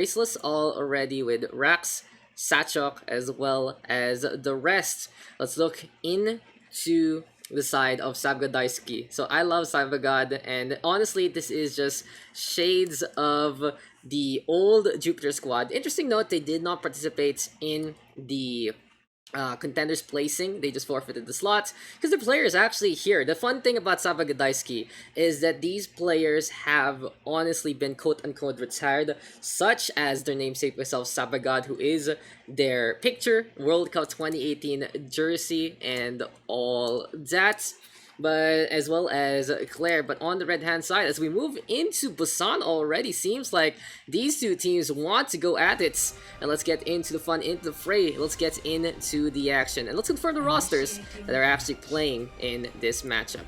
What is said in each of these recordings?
Graceless already with Rax, Sachok, as well as the rest. Let's look into the side of SABAGOD Daisuki. So I love SABAGOD, and honestly, this is just shades of the old Jupiter squad. Interesting note, they did not participate in the contenders placing. They just forfeited the slots because the players actually here. The fun thing about SABAGOD Daisuki is that these players have honestly been quote-unquote retired, such as their namesake myself, SABAGOD, who is their picture, World Cup 2018 jersey, and all that. But as well as Claire. But on the red hand side, as we move into Busan already, seems like these two teams want to go at it. And let's get into the fun, into the fray. Let's get into the action. And let's confirm the rosters that are actually playing in this matchup.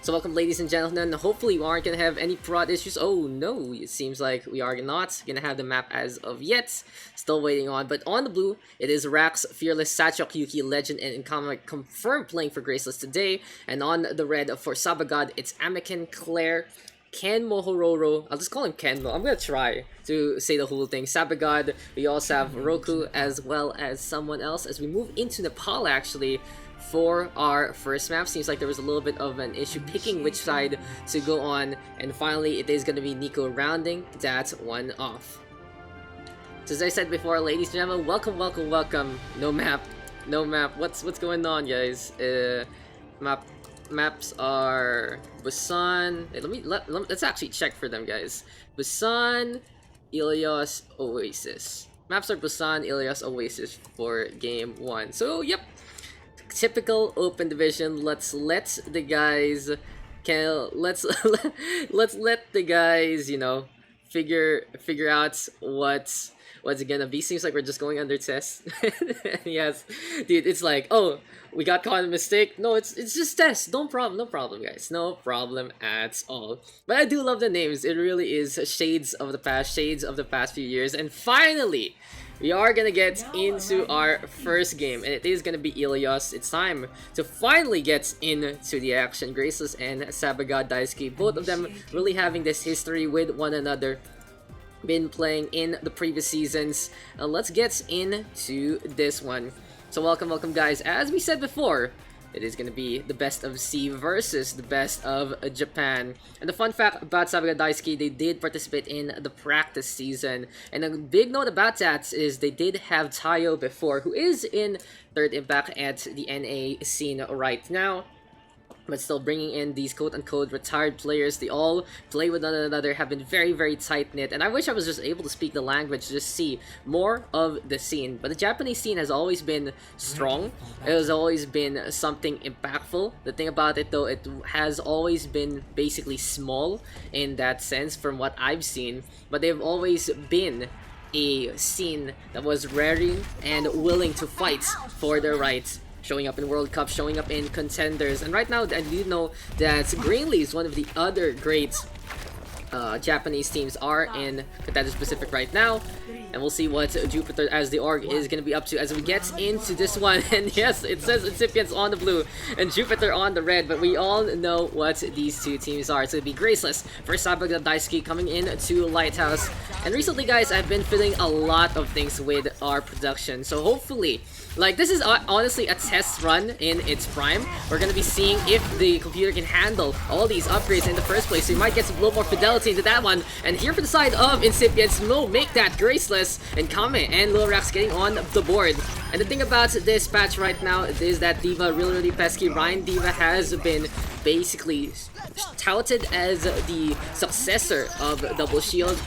So welcome, ladies and gentlemen. Hopefully we aren't going to have any prod issues. Oh no, it seems like we are not going to have the map as of yet. Still waiting on. But on the blue, it is Rax, Fearless, Sachok, Yuki, Legend, and Incoming confirmed playing for Graceless today. And on the red for SABAGOD, it's Amiken, Claire, Ken Mohororo. I'll just call him Ken. I'm going to try to say the whole thing. SABAGOD, we also have Roku as well as someone else. As we move into Nepal actually, for our first map, seems like there was a little bit of an issue picking which side to go on, and finally it is going to be Nico rounding that one off. So as I said before, ladies and gentlemen, welcome. No map. What's going on, guys? Maps are Busan. Let's actually check for them, guys. Busan, Ilios, Oasis. Maps are Busan, Ilios, Oasis for game 1. So yep. Typical open division. Let's let the guys let's let the guys, you know, figure out what's it gonna be. Seems like we're just going under test. Yes, dude, it's like, oh, we got caught in a mistake. No, it's just test. No problem, guys. No problem at all. But I do love the names. It really is shades of the past few years. And finally, we are gonna get into our first game, and it is gonna be Ilios. It's time to finally get into the action. Graceless and SABAGOD Daisuki, both of them really having this history with one another. Been playing in the previous seasons. Let's get into this one. So welcome guys. As we said before, it is going to be the best of C versus the best of Japan. And the fun fact about SABAGOD Daisuki, they did participate in the practice season. And a big note about that is they did have Tayo before, who is in third impact at the NA scene right now. But still bringing in these quote-unquote retired players. They all play with one another, have been very tight-knit, and I wish I was just able to speak the language to just see more of the scene. But the Japanese scene has always been strong. It has always been something impactful. The thing about it though, it has always been basically small in that sense from what I've seen, but they've always been a scene that was raring and willing to fight for their rights. Showing up in World Cup, showing up in contenders, and right now I do know that Greenlee is one of the other great Japanese teams are in Contenders Pacific right now, and we'll see what Jupiter as the org is going to be up to as we get into this one. And yes, it says Incipients on the blue and Jupiter on the red, but we all know what these two teams are. So it'll be Graceless for SABAGOD Daisuki coming in to Lighthouse. And recently, guys, I've been feeling a lot of things with our production, so hopefully, like, this is honestly a test run in its prime. We're gonna be seeing if the computer can handle all these upgrades in the first place, so you might get some little more fidelity into that one. And here for the side of Incipients, no, make that Graceless, and Kame and Lil Rax getting on the board. And the thing about this patch right now is that D.Va really pesky. Ryan D.Va has been basically touted as the successor of Double Shield.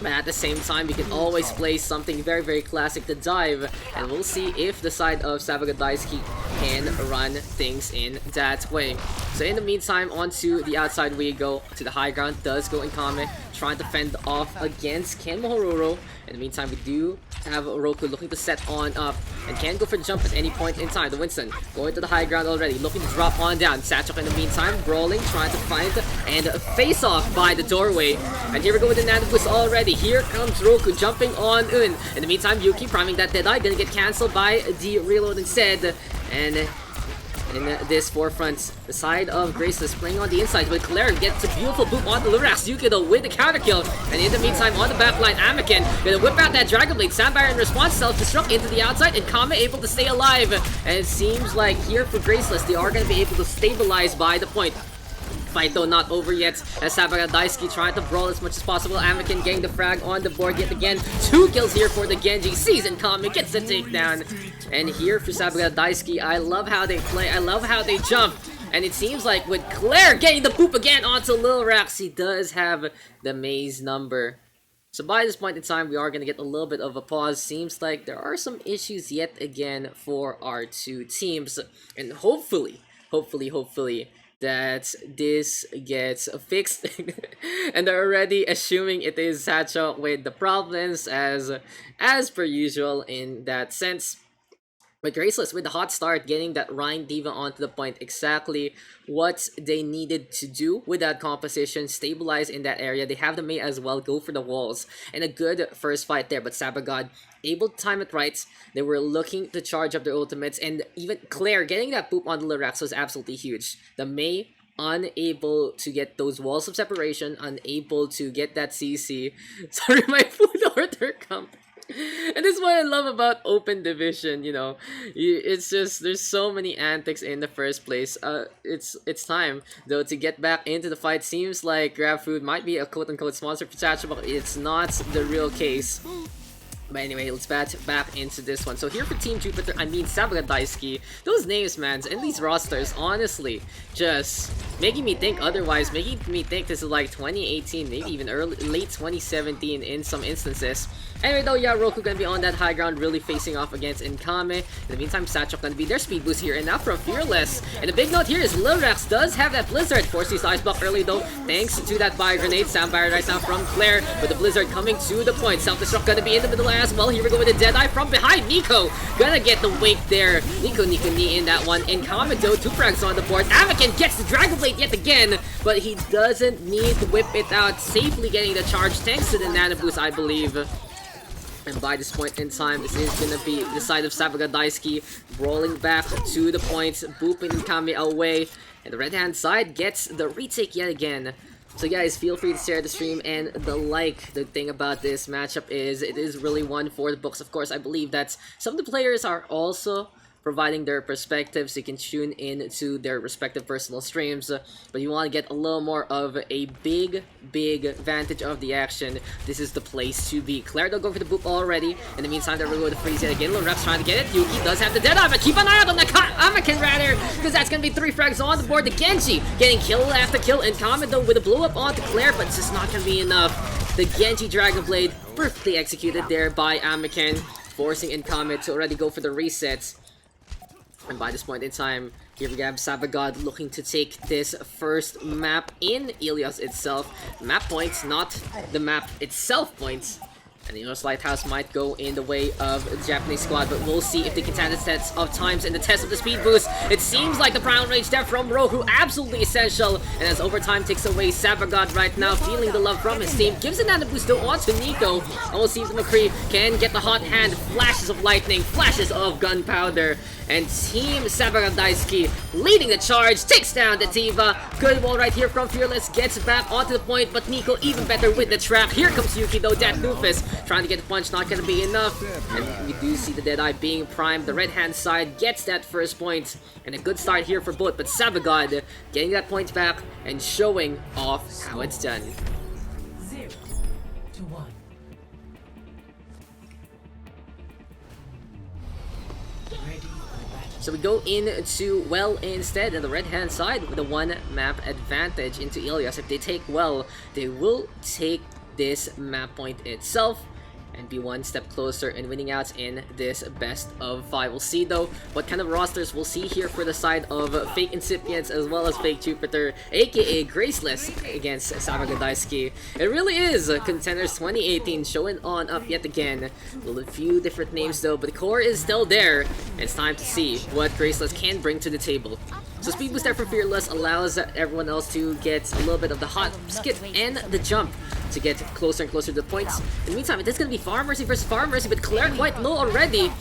But at the same time, we can always play something very classic to dive, and we'll see if the side of SABAGOD Daisuki can run things in that way. So in the meantime, onto the outside we go. To the high ground does go Incoming, trying to fend off against Ken Mohororo. In the meantime, we do have Roku looking to set on up and can go for the jump at any point in time. The Winston going to the high ground already, looking to drop on down. Sachok in the meantime, brawling, trying to find and face off by the doorway. And here we go with the Nanoboost already. Here comes Roku jumping on in. In the meantime, Yuki priming that Deadeye, gonna get cancelled by the reload instead. And in this forefront side of Graceless playing on the inside, but Claire gets a beautiful boop on the Lurax. Yuki though with the counter kill, and in the meantime on the backline, Anakin gonna whip out that Dragon Blade. Sandbar in response, self-destruct into the outside, and Kame able to stay alive. And it seems like here for Graceless, they are gonna be able to stabilize by the point. Fight though not over yet, as SABAGOD Daisuki trying to brawl as much as possible. Anakin getting the frag on the board yet again. 2 kills here for the Genji. Season Kame gets the takedown. And here for SABAGOD Daisuki, I love how they play, I love how they jump. And it seems like with Claire getting the poop again onto Lil Rax, he does have the maze number. So by this point in time, we are going to get a little bit of a pause. Seems like there are some issues yet again for our two teams. And hopefully, that this gets fixed. And they're already assuming it is Sacho with the problems as per usual in that sense. But Graceless with the hot start, getting that Rhine Diva onto the point, exactly what they needed to do with that composition, stabilize in that area. They have the Mei as well, go for the walls, and a good first fight there. But SABAGOD able to time it right. They were looking to charge up their ultimates, and even Claire getting that boop on the Lurax was absolutely huge. The Mei unable to get those walls of separation, unable to get that CC. Sorry, my food order come. And this is what I love about open division, you know. It's just, there's so many antics in the first place. It's time, though, to get back into the fight. Seems like GrabFood might be a quote-unquote sponsor for Sacho, but it's not the real case. But anyway, let's bat back into this one. So here for Team Jupiter, I mean SABAGOD Daisuki, those names, man, and these rosters, honestly, just making me think otherwise, making me think this is like 2018, maybe even late 2017 in some instances. Anyway though, yeah, Roku gonna be on that high ground, really facing off against Nkame. In the meantime, Sacho gonna be their speed boost here, and now from Fearless. And the big note here is Lil Rax does have that Blizzard. Forces ice block early though, thanks to that fire grenade. Soundfire right now from Claire, with the Blizzard coming to the point. Self-destruct gonna be in the middle as well. Here we go with the Deadeye from behind. Nico gonna get the wake there. Nico knee in that one. Nkame though, 2 frags on the board. Anakin gets the Dragon Blade yet again, but he doesn't need to whip it out. Safely getting the charge thanks to the Nano Boost, I believe. And by this point in time, this is gonna be the side of SABAGOD Daisuki brawling back to the point, booping Nkame away, and the red hand side gets the retake yet again. So guys, feel free to share the stream and the like. The thing about this matchup is it is really one for the books. Of course, I believe that some of the players are also providing their perspectives. You can tune in to their respective personal streams, but you want to get a little more of a big advantage of the action. This is the place to be. Claire don't go for the boop already. In the meantime, they're going to freeze yet again. Little Reps trying to get it. Yuki does have the dead eye, but keep an eye out on the Amakin rather, because that's going to be 3 frags on the board. The Genji getting kill after kill, and Kame though with a blow up onto Claire, but it's just not going to be enough. The Genji Dragon Blade perfectly executed there by Amakin, forcing Nkame to already go for the resets. And by this point in time, here we have SABAGOD looking to take this first map in Ilios itself. Map points, not the map itself points. And the Ilios Lighthouse might go in the way of the Japanese squad, but we'll see if they can stand the test of times in the test of the speed boost. It seems like the Prime Rage there from Roku, absolutely essential. And as overtime takes away SABAGOD right now, feeling the love from his team, gives a nano boost though onto Nico. And we'll see if the McCree can get the hot hand, flashes of lightning, flashes of gunpowder. And Team SABAGOD Daisuki leading the charge, takes down the Diva. Good wall right here from Fearless, gets back onto the point, but Nico even better with the trap. Here comes Yuki though, that Doofus trying to get the punch, not gonna be enough. And we do see the Deadeye being primed. The red hand side gets that first point, and a good start here for both, but SABAGOD getting that point back and showing off how it's done. 0-1. So we go into Well instead, and the red hand side with a 1 map advantage into Ilios. If they take Well, they will take this map point itself and be 1 step closer in winning out in this best of 5. We'll see though what kind of rosters we'll see here for the side of Fake Incipients as well as Fake Jupiter, aka Graceless, against SABAGOD Daisuki. It really is Contenders 2018 showing on up yet again. With a few different names though, but the core is still there. It's time to see what Graceless can bring to the table. So speed boost there for Fearless allows everyone else to get a little bit of the hot skip and the jump to get closer and closer to the points. In the meantime, it is going to be Farm Mercy versus Farm Mercy, but Claire quite low already.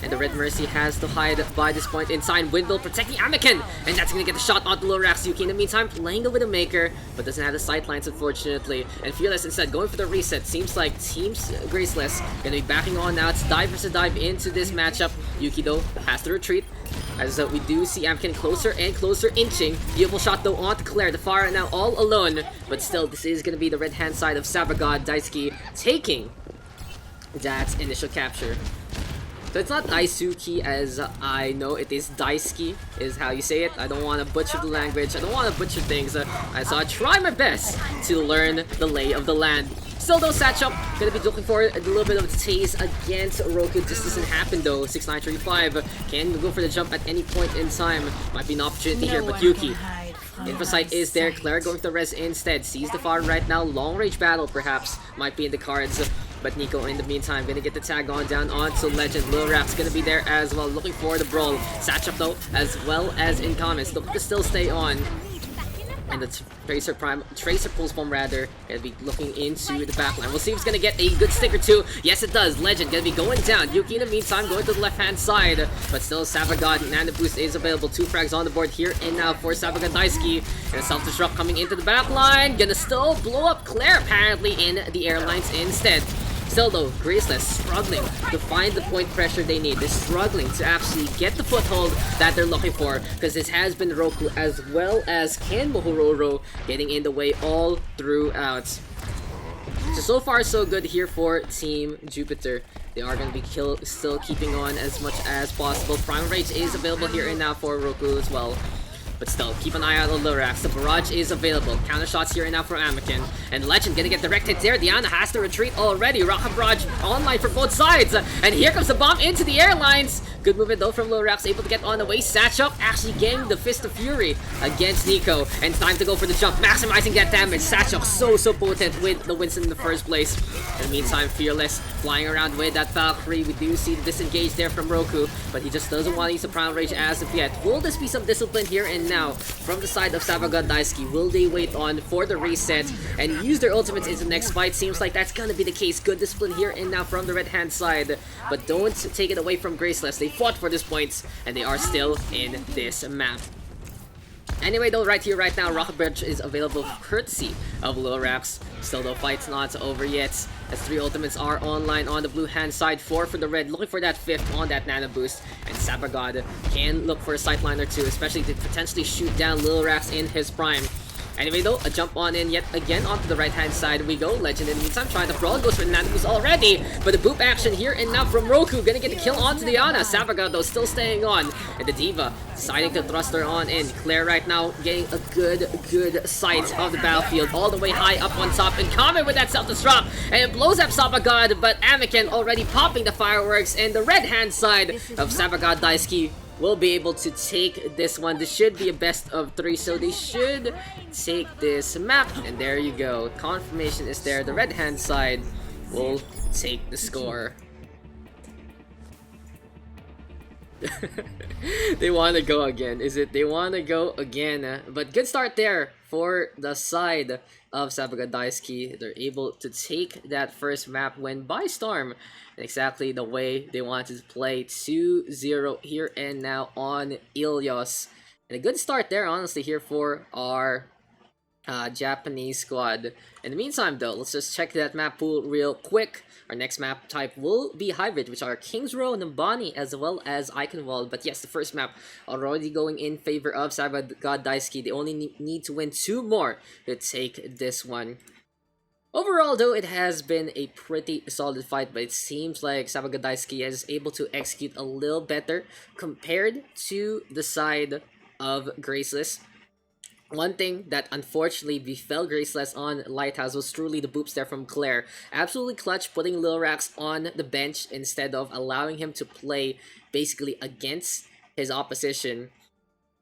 And the Red Mercy has to hide by this point inside. Windmill protecting Anakin, and that's gonna get the shot onto Lorax. Yuki in the meantime playing the Widowmaker, but doesn't have the sightlines unfortunately. And Fearless instead going for the reset. Seems like Team's Graceless gonna be backing on now. It's dive versus dive into this matchup. Yuki though has to retreat, as we do see Anakin closer and closer inching. Beautiful shot though onto Claire. The Fire now all alone, but still this is gonna be the red hand side of SABAGOD Daisuki taking that initial capture. So it's not Daisuki as I know it is Daisuki is how you say it. I don't want to butcher the language. I don't want to butcher things. So I try my best to learn the lay of the land. Still though, Satchel gonna be looking for a little bit of a taste against Roku. This doesn't happen though. 6935 can go for the jump at any point in time. Might be an opportunity here, but Yuki. Infosight is there. Claire going for the res instead. Sees the far right now. Long range battle perhaps might be in the cards. But Nico in the meantime gonna get the tag on down onto Legend. Lil Rap's gonna be there as well, looking for the brawl. Satchup though, as well as in comments, looking to still stay on. And the Tracer Pulse Bomb rather, gonna be looking into the backline. We'll see if it's gonna get a good stick or two. Yes, it does. Legend gonna be going down. Yuki in the meantime going to the left-hand side, but still SABAGOD Nano Boost is available. 2 frags on the board here and now for SABAGOD Daisuki. And a self-destruct coming into the backline. Gonna still blow up Claire apparently in the airlines instead. Still though, Graceless struggling to find the point pressure they need. They're struggling to actually get the foothold that they're looking for, because this has been Roku as well as Ken Mohororo getting in the way all throughout. So far so good here for Team Jupiter. They are going to be still keeping on as much as possible. Primal Rage is available here and now for Roku as well. But still, keep an eye out on Lorax. The barrage is available. Counter shots here and now for Anakin. And Legend gonna get directed there. Diana has to retreat already. Rocket barrage online for both sides. And here comes the bomb into the airlines. Good movement though from Lorax, able to get on the way. Satchup actually getting the Fist of Fury against Nico. And time to go for the jump, maximizing that damage. Satchup so potent with the Winston in the first place. In the meantime, Fearless flying around with that Valkyrie. We do see the disengage there from Roku, but he just doesn't want to use the Primal Rage as of yet. Will this be some discipline here and now from the side of SABAGOD Daisuki? Will they wait on for the reset and use their ultimates into the next fight? Seems like that's gonna be the case. Good discipline here and now from the red hand side, but don't take it away from Graceless. They fought for this points and they are still in this map. Anyway though, right here, right now, Rocket Bridge is available courtesy of Lil Raps. Still though, fight's not over yet, as 3 ultimates are online on the blue hand side, 4 for the red, looking for that 5th on that nano boost. And SABAGOD can look for a sightline or 2, especially to potentially shoot down Lil Raps in his prime. Anyway though, a jump on in yet again onto the right hand side we go. Legend in the meantime trying to brawl, goes for the nano boost already, but the boop action here and now from Roku, gonna get the kill onto Diana. SABAGOD though still staying on, and the Diva deciding to thrust her on in. Claire right now getting a good sight of the battlefield, all the way high up on top, and Comet with that self-destruct, and it blows up SABAGOD, but Anakin already popping the fireworks, and the red hand side of SABAGOD Daisuki will be able to take this one. This should be a best of 3, so they should take this map, and there you go. Confirmation is there. The red hand side will take the score. They want to go again. Is it they want to go again? But good start there for the side of SABAGOD Daisuki. They're able to take that first map win by storm, exactly the way they wanted to play. 2-0 here and now on Ilios. And a good start there, honestly, here for our Japanese squad. In the meantime though, let's just check that map pool real quick. Our next map type will be hybrid, which are Kings Row, Nambani, as well as Iconwall. But yes, the first map already going in favor of SABAGOD Daisuki. They only need to win 2 more to take this one. Overall though, it has been a pretty solid fight, but it seems like SABAGOD Daisuki is able to execute a little better compared to the side of Graceless. One thing that unfortunately befell Graceless on Lighthouse was truly the boops there from Claire. Absolutely clutch, putting Lil Rax on the bench instead of allowing him to play basically against his opposition.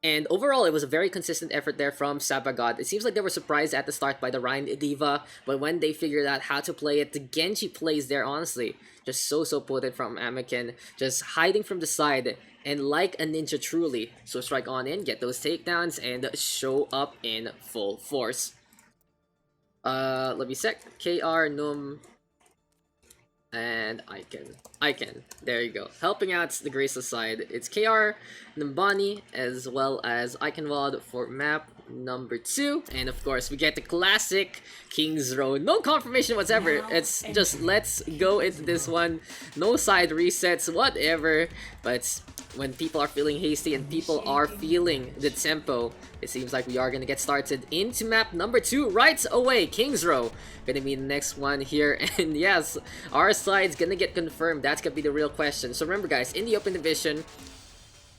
And overall, it was a very consistent effort there from SABAGOD. It seems like they were surprised at the start by the Rhine Diva, but when they figured out how to play it, the Genji plays there, honestly, just so potent from Anakin, just hiding from the side, and like a ninja truly. So strike on in, get those takedowns, and show up in full force. Let me check. KR Num And Icon. There you go. Helping out the Graceless side. It's KR, Nambani, as well as Iconwald for map number 2. And of course, we get the classic King's Road. No confirmation whatsoever. It's just let's go into this one. No side resets, whatever. But when people are feeling hasty and people are feeling the tempo, it seems like we are gonna get started into map number 2 right away. King's Row gonna be the next one here, and yes, our side's gonna get confirmed. That's gonna be the real question. So remember, guys, in the open division,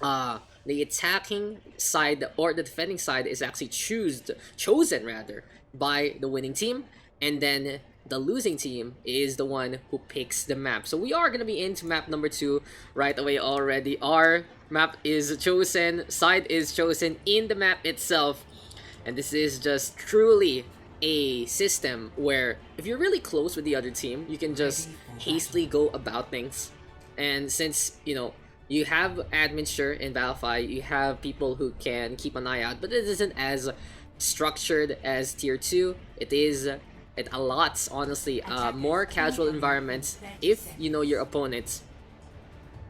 the attacking side or the defending side is actually chosen rather by the winning team, and then the losing team is the one who picks the map. So we are going to be into map number 2 right away already. Our map is chosen, side is chosen in the map itself. And this is just truly a system where if you're really close with the other team, you can just hastily go about things. And since, you know, you have admin sure in Battlefield, you have people who can keep an eye out, but it isn't as structured as tier 2. It allots, honestly, more casual environments if you know your opponents.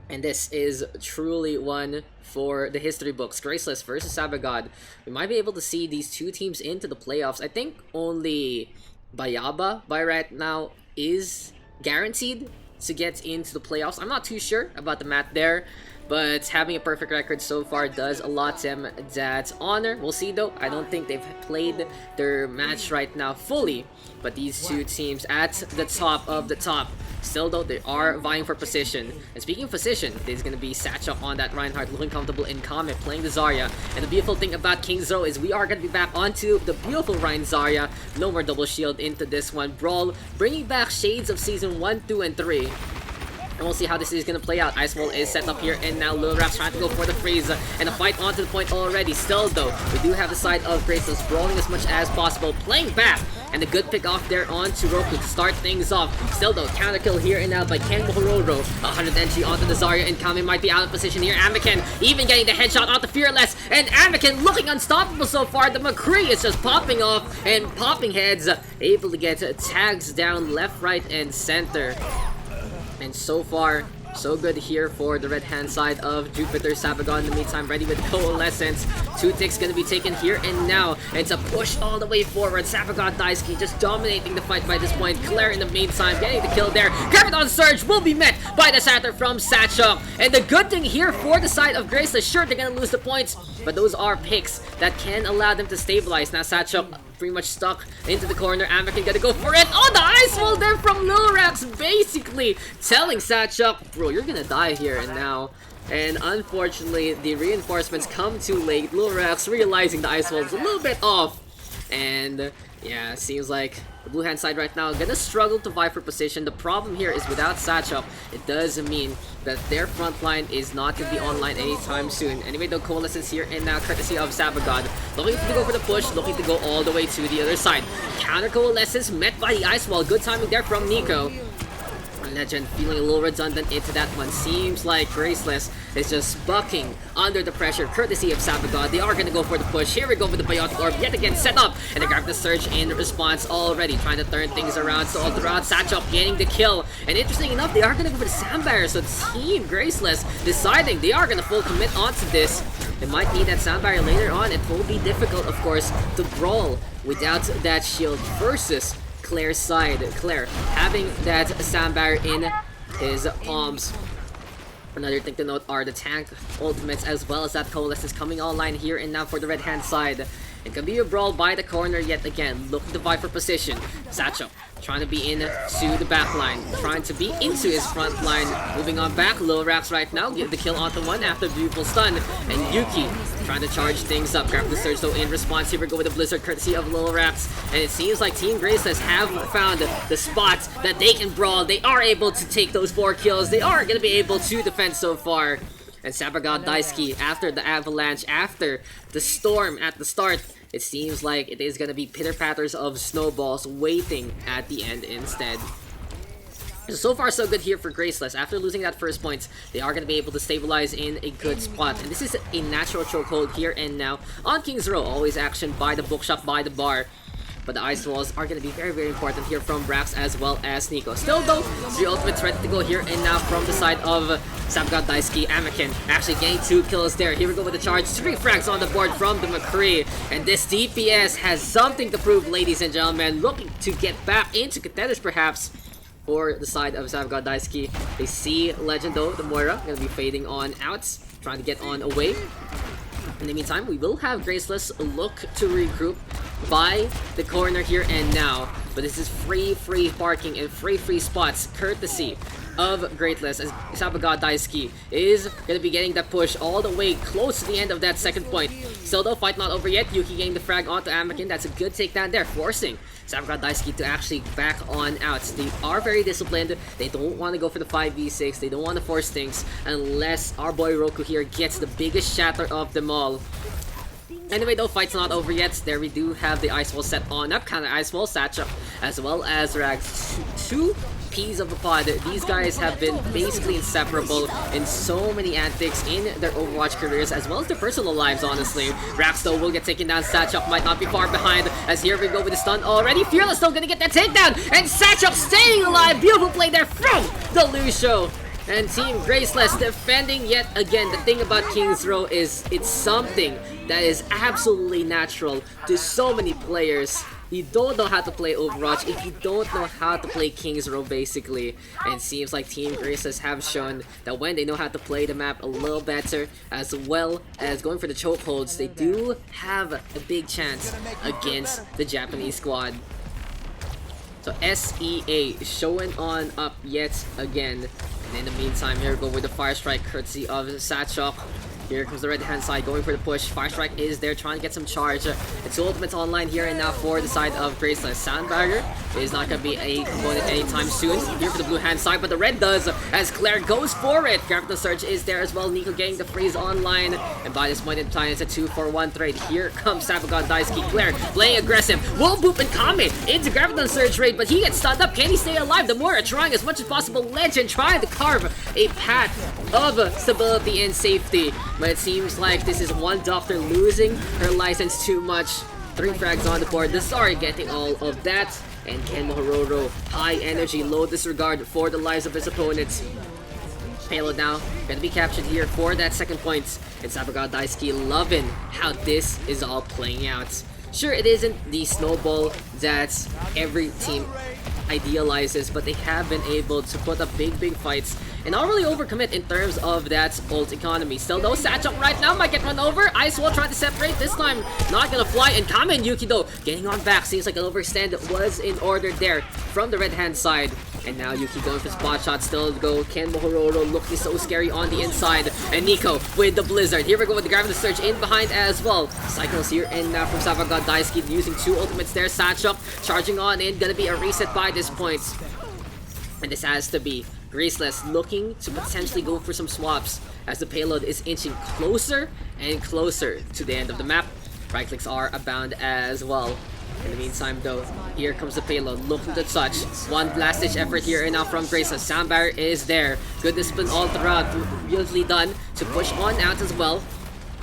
And this is truly one for the history books. Graceless versus SABAGOD. We might be able to see these two teams into the playoffs. I think only Bayaba by right now is guaranteed to get into the playoffs. I'm not too sure about the math there, but having a perfect record so far does allot them that honor. We'll see though. I don't think they've played their match right now fully, but these two teams at the top of the top. Still though, they are vying for position. And speaking of position, there's going to be Satchel on that Reinhardt, looking comfortable in Comet, playing the Zarya. And the beautiful thing about King's Row is we are going to be back onto the beautiful Rein Zarya. No more double shield into this one. Brawl, bringing back shades of Season 1, 2, and 3. And we'll see how this is going to play out. Ice Wall is set up here, and now Lil Rap's trying to go for the freeze. And a fight onto the point already. Still, though, we do have the side of Graceless brawling as much as possible, playing back. And a good pick off there onto Roku to start things off. Still, though, counter kill here and now by Ken Mohororo. 100 entry onto the Zarya, and Kami might be out of position here. Anakin even getting the headshot onto Fearless. And Anakin looking unstoppable so far. The McCree is just popping off and popping heads. Able to get tags down left, right, and center. And so far, so good here for the red-hand side of Jupiter. SABAGOD in the meantime ready with Coalescence. 2 ticks gonna be taken here and now. And it's a push all the way forward. SABAGOD Daisuki just dominating the fight by this point. Claire in the meantime getting the kill there. Graviton Surge will be met by the Satyr from Satchel. And the good thing here for the side of Graceless, sure, they're gonna lose the points, but those are picks that can allow them to stabilize. Now Satchel pretty much stuck into the corner. Anakin gonna go for it. Oh, the ice wall there from Lilrax, basically telling Satchel, bro, you're gonna die here and now. And unfortunately, the reinforcements come too late. Lilrax realizing the ice wall is a little bit off. And yeah, it seems like the blue hand side right now gonna struggle to vie for position. The problem here is without Satchel, it does mean that their front line is not gonna be online anytime soon. Anyway, though, Coalescence here and now courtesy of SABAGOD. Looking to go for the push, looking to go all the way to the other side. Counter Coalescence met by the ice wall. Good timing there from Nico. Legend feeling a little redundant into that one. Seems like Graceless is just bucking under the pressure courtesy of SABAGOD. They are going to go for the push. Here we go with the Biotic Orb yet again set up, and they grab the Surge in response already, trying to turn things around. So all throughout, Satchel getting the kill. And interesting enough, they are going to go for the Sand Barrier. So Team Graceless deciding they are going to full commit onto this. They might need that Sand Barrier later on. It will be difficult, of course, to brawl without that shield versus Claire's side. Claire having that Sand Barrier in his palms. Another thing to note are the tank ultimates as well as that Coalescence coming online here and now for the red hand side. It can be a brawl by the corner yet again, looking to vie for position. Satchel trying to be into the back line, trying to be into his front line. Moving on back, Lil Raps right now, get the kill onto one after the beautiful stun. And Yuki trying to charge things up, grab the Surge though in response. Here we go with the Blizzard courtesy of Lil Raps. And it seems like Team Graceless have found the spots that they can brawl. They are able to take those 4 kills. They are going to be able to defend so far. And SABAGOD Daisuki, after the avalanche, after the storm at the start, it seems like it is going to be pitter-patters of snowballs waiting at the end instead. So far, so good here for Graceless. After losing that first point, they are going to be able to stabilize in a good spot. And this is a natural chokehold here and now on King's Row. Always action by the bookshop, by the bar. but the ice walls are gonna be very important here from Brax as well as Nico. Still though, 3 ultimates ready to go here and now from the side of SABAGOD Daisuki. Anakin actually getting 2 kills there. Here we go with the charge, 3 frags on the board from the McCree, and this DPS has something to prove, ladies and gentlemen, looking to get back into contenders perhaps. For the side of SABAGOD Daisuki, they see Legend though, the Moira, gonna be fading on out, trying to get on away. In the meantime, we will have Graceless look to regroup by the corner here and now. But this is free parking and free spots courtesy of Graceless, as SABAGOD Daisuki is going to be getting that push all the way close to the end of that second point. Still though, fight not over yet. Yuki getting the frag onto Anakin. That's a good takedown there, forcing SABAGOD Daisuki to actually back on out. They are very disciplined. They don't want to go for the 5v6. They don't want to force things unless our boy Roku here gets the biggest shatter of them all. Anyway though, fight's not over yet. There we do have the ice wall set on up, kind of ice wall Satchel as well as Rags. Two peas of a pod. These guys have been basically inseparable in so many antics in their Overwatch careers as well as their personal lives, honestly. Rags though will get taken down. Satchel might not be far behind, as here we go with the stun already. Fearless though gonna get that takedown, and Satchel staying alive. Beautiful play there from the Lucio. And Team Graceless defending yet again. The thing about King's Row is it's something that is absolutely natural to so many players. You don't know how to play Overwatch if you don't know how to play King's Row, basically. And it seems like Team Graceless have shown that when they know how to play the map a little better, as well as going for the chokeholds, they do have a big chance against the Japanese squad. So SEA showing on up yet again. And in the meantime, here we go with the Fire Strike courtesy of Satchok. Here comes the red hand side going for the push. Fire Strike is there trying to get some charge. It's ultimates online here and now for the side of Graceless. Sandbagger is not going to be a component anytime soon. Here for the blue hand side, but the red does as Claire goes for it. Gravity Surge is there as well. Nico getting the freeze online. And by this point in time, it's a 2-for-1 trade. Here comes SABAGOD Daisuki. Claire playing aggressive. Will boop and Kame into Gravity Surge raid, but he gets stunned up. Can he stay alive? The Moira trying as much as possible. Legend trying to carve a path of stability and safety. But it seems like this is one doctor losing her license too much. 3 frags on the board. The Sari getting all of that. And Ken Mohororo, high energy, low disregard for the lives of his opponents. Payload now gonna be captured here for that second point. And SABAGOD Daisuki loving how this is all playing out. Sure, it isn't the snowball that every team idealizes, but they have been able to put up big fights and not really overcommit in terms of that ult economy. Still though, Satchel right now might get run over. Ice Wall trying to separate, this time not gonna fly, and Kame and Yuki though getting on back. Seems like an overextend was in order there from the red hand side. And now Yuki going for spot shot, still to go. Ken Mohororo looking so scary on the inside. And Nico with the Blizzard. Here we go with the Gravity Surge in behind as well. Cycles here and now from SABAGOD Daisuki using 2 ultimates there. Satchel charging on in, gonna be a reset by this point. And this has to be Graceless looking to potentially go for some swaps as the payload is inching closer and closer to the end of the map. Right clicks are abound as well. In the meantime though, here comes the payload looking to touch. One last ditch effort here and now from Graceless. Sound barrier is there. Good discipline all throughout. Beautifully done to push on out as well.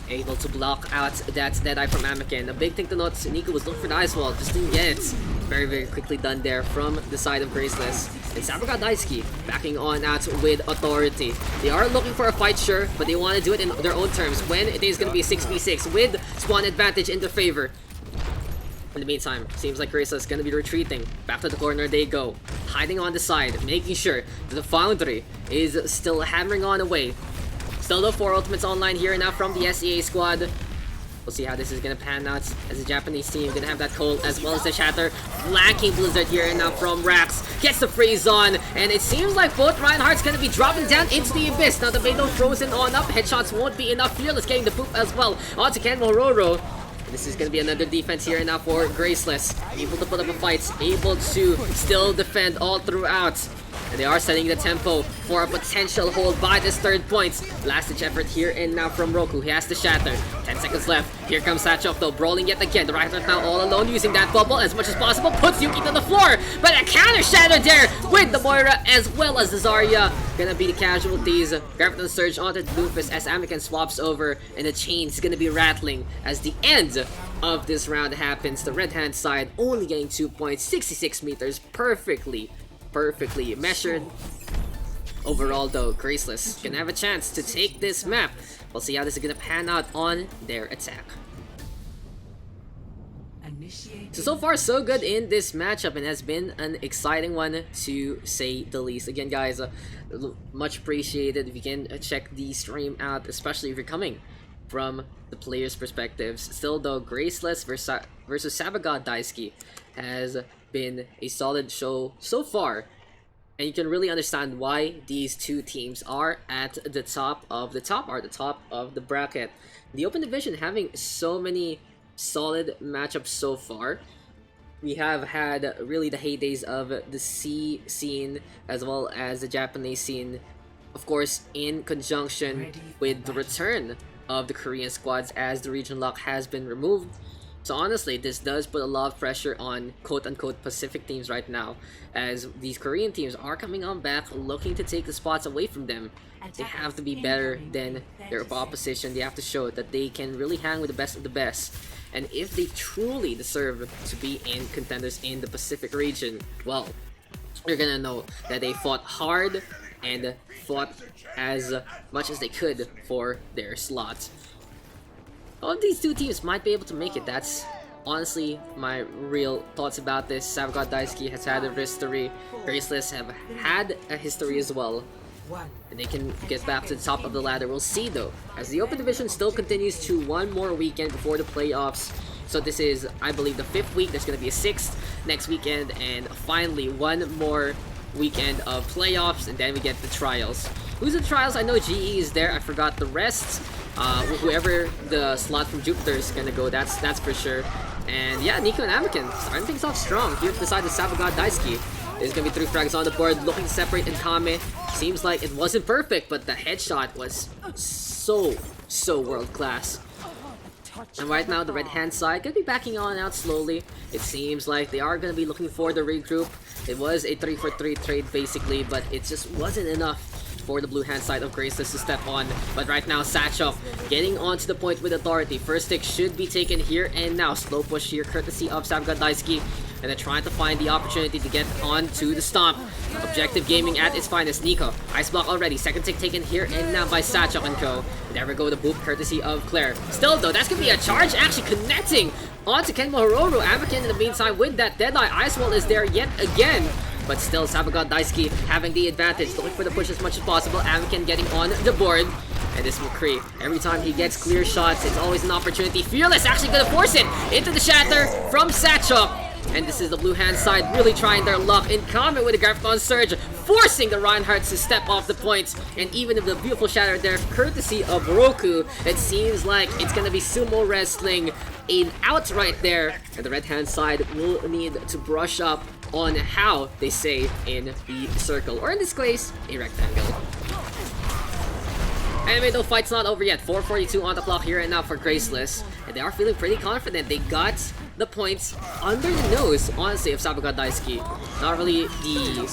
Able to block out that Deadeye from Anakin. A big thing to note, Nico was looking for the ice wall, just didn't get it. Very quickly done there from the side of Graceless. And SABAGOD Daisuki backing on out with authority. They are looking for a fight, sure, but they want to do it in their own terms when it is going to be a 6v6 with spawn advantage in their favor. In the meantime, seems like Graceless is going to be retreating. Back to the corner they go. Hiding on the side, making sure that the Foundry is still hammering on away. Still though, 4 ultimates online here now from the SEA squad. We'll see how this is gonna pan out as the Japanese team gonna have that cold as well as the shatter. Flanking Blizzard here and now from Rax. Gets the freeze on, and it seems like both Reinhardt's gonna be dropping down into the abyss. Now the Beidou frozen on up. Headshots won't be enough. Fearless getting the poop as well. On to Ken Mohororo. This is going to be another defense here and now for Graceless. Able to put up a fight, able to still defend all throughout. And they are setting the tempo for a potential hold by this third point. Last ditch effort here and now from Roku. He has to shatter. 10 seconds left. Here comes Satchok though, brawling yet again. The Reinhardt now all alone using that bubble as much as possible. Puts Yuki to the floor. But a counter shatter there with the Moira as well as the Zarya. Gonna be the casualties. Gravity Surge onto the Doofus as Anakin swaps over. And the chain's gonna be rattling as the end of this round happens. The red hand side only getting 2 points, 66 meters, perfectly measured. Overall though, Graceless can have a chance to take this map. We'll see how this is gonna pan out on their attack. So far so good in this matchup, and has been an exciting one to say the least. Again guys, much appreciated if you can check the stream out, especially if you're coming from the players' perspectives. Still though, Graceless versus SABAGOD DAISUKI has been a solid show so far, and you can really understand why these two teams are at the top of the bracket. The open division having so many solid matchups so far. We have had really the heydays of the C scene as well as the Japanese scene, of course in conjunction with the return of the Korean squads as the region lock has been removed. So honestly, this does put a lot of pressure on quote-unquote Pacific teams right now, as these Korean teams are coming on back looking to take the spots away from them. They have to be better than their opposition. They have to show that they can really hang with the best of the best. And if they truly deserve to be in contenders in the Pacific region, well, you're gonna know that they fought hard and fought as much as they could for their slots. All of these two teams might be able to make it. That's honestly my real thoughts about this. SABAGOD DAISUKI has had a history. Graceless have had a history as well, and they can get back to the top of the ladder. We'll see though, as the open division still continues to one more weekend before the playoffs. So this is, I believe, the 5th week. There's going to be a 6th next weekend, and finally one more weekend of playoffs, and then we get the trials. Who's the trials? I know GE is there. I forgot the rest. Whoever the slot from Jupiter is gonna go, that's for sure. And yeah, Nico and Anakin starting things off strong here to the side of SABAGOD DAISUKI. There's gonna be 3 frags on the board, looking to separate Nkame. Seems like it wasn't perfect, but the headshot was so world class. And right now, the red hand side gonna be backing on out slowly. It seems like they are gonna be looking for the regroup. It was a 3-for-3 trade basically, but it just wasn't enough for the blue hand side of Graceless to step on. But right now, Satchov getting onto the point with authority. First stick should be taken here and now. Slow push here courtesy of SABAGOD DAISUKI, and they're trying to find the opportunity to get onto the stomp. Objective gaming at its finest. Nico, ice block already. Second tick taken here and now by Satchov and co. There we go, the boop courtesy of Claire. Still though, that's gonna be a charge actually connecting onto Kenmo Hororu. Amakin in the meantime with that deadline. Ice wall is there yet again. But still, SABAGOD DAISUKI having the advantage, looking for the push as much as possible. Anakin getting on the board. And this McCree, every time he gets clear shots, it's always an opportunity. Fearless actually gonna force it into the shatter from Satchop. And this is the blue hand side really trying their luck in common with the Graviton Surge, forcing the Reinhardts to step off the points. And even if the beautiful shatter there, courtesy of Roku, it seems like it's gonna be sumo wrestling in out right there. And the red hand side will need to brush up on how they say in the circle, or in this case, a rectangle. Anyway, the fight's not over yet. 4:42 on the clock here and now for Graceless, and they are feeling pretty confident. They got the points under the nose, honestly, of SABAGOD DAISUKI. Not really the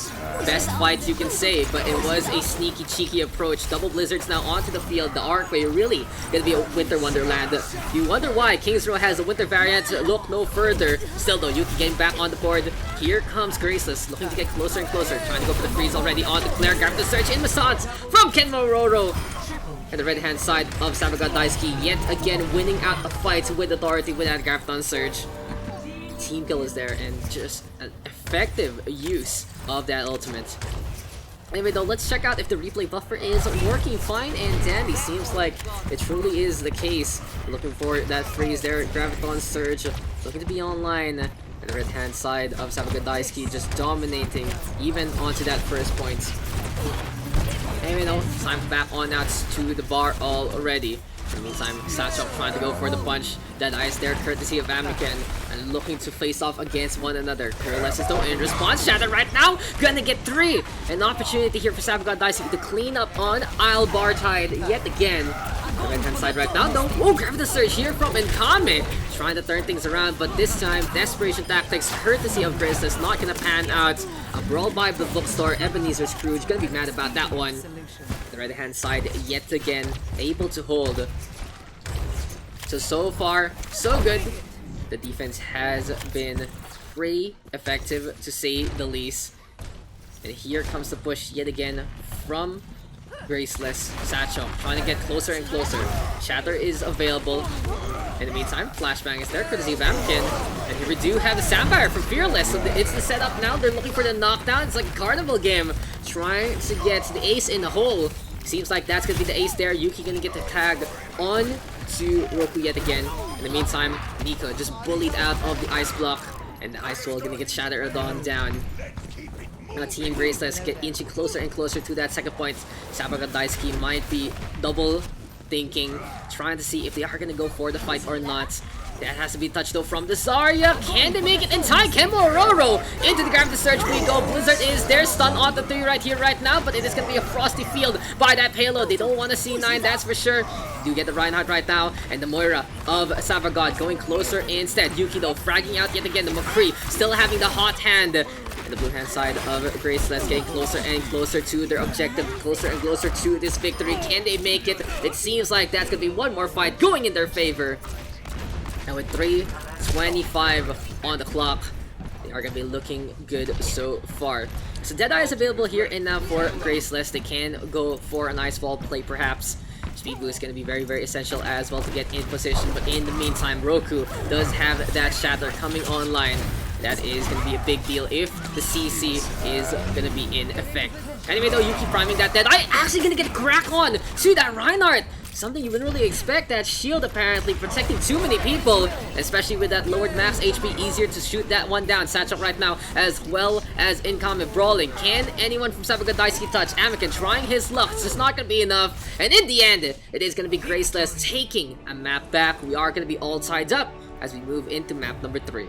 best fights you can say, but it was a sneaky, cheeky approach. Double Blizzards now onto the field. The Arcway really gonna be a winter wonderland. You wonder why King's Row has a winter variant. Look no further. Still though, Yuki getting back on the board. Here comes Graceless, looking to get closer and closer. Trying to go for the freeze already on the Claire. Grab the search in Massage from Kenmo Roro. And the red hand side of SABAGOD DAISUKI yet again winning out a fight with authority with that Graviton Surge. Team kill is there, and just an effective use of that ultimate. Anyway though, let's check out if the replay buffer is working fine and dandy. Seems like it truly is the case. Looking for that freeze there, Graviton Surge looking to be online. And the red hand side of SABAGOD DAISUKI just dominating even onto that first point. Anyway, no, time back on out to the bar already. In the meantime, Satchop trying to go for the punch. That ice there, courtesy of Amiken, and looking to face off against one another. Careless is though in response. Shatter right now, gonna get 3. An opportunity here for SABAGOD DAISUKI to clean up on Isle Bar Tide yet again. The right hand side right now though. Oh, grab the surge here from Nkame. Trying to turn things around, but this time, desperation tactics, courtesy of Graceless, not gonna pan out. A brawl by the bookstore, Ebenezer Scrooge, gonna be mad about that one. The right hand side yet again able to hold. So far, so good. The defense has been pretty effective, to say the least. And here comes the push yet again from Graceless. Satchel trying to get closer and closer. Shatter is available. In the meantime, Flashbang is there, courtesy of Amkin. And here we do have the Sapphire from Fearless. So it's the setup now. They're looking for the knockdown. It's like a carnival game. Trying to get the ace in the hole. Seems like that's going to be the ace there. Yuki going to get the tag on to Roku yet again. In the meantime, Nico just bullied out of the ice block. And the ice wall going to get Shattered on down. Now Team Graceless get inching closer and closer to that second point. SABAGOD DAISUKI might be double thinking, trying to see if they are going to go for the fight or not. That has to be touched though from the Zarya. Can they make it in time? Kemo Roro into the grab the surge. We go. Blizzard is there. Stun on the 3 right here, right now. But it is going to be a frosty field by that payload. They don't want to see 9, that's for sure. Do get the Reinhardt right now. And the Moira of SABAGOD going closer instead. Yuki though fragging out yet again. The McCree still having the hot hand. And the blue hand side of Graceless getting closer and closer to their objective. Closer and closer to this victory. Can they make it? It seems like that's going to be one more fight going in their favor. And with 3:25 on the clock, they are going to be looking good so far. So Deadeye is available here and now for Graceless. They can go for a nice wall play perhaps. Speed boost is going to be very, very essential as well to get in position. But in the meantime, Roku does have that Shatter coming online. That is going to be a big deal if the CC is going to be in effect. Anyway though, Yuki priming that Deadeye. Actually going to get crack on to that Reinhardt. Something you wouldn't really expect. That shield apparently protecting too many people, especially with that lowered max HP. Easier to shoot that one down. Satchel right now, as well as incoming brawling. Can anyone from SABAGOD DAISUKI touch? Anakin trying his luck. It's just not going to be enough. And in the end, it is going to be Graceless taking a map back. We are going to be all tied up as we move into map number 3.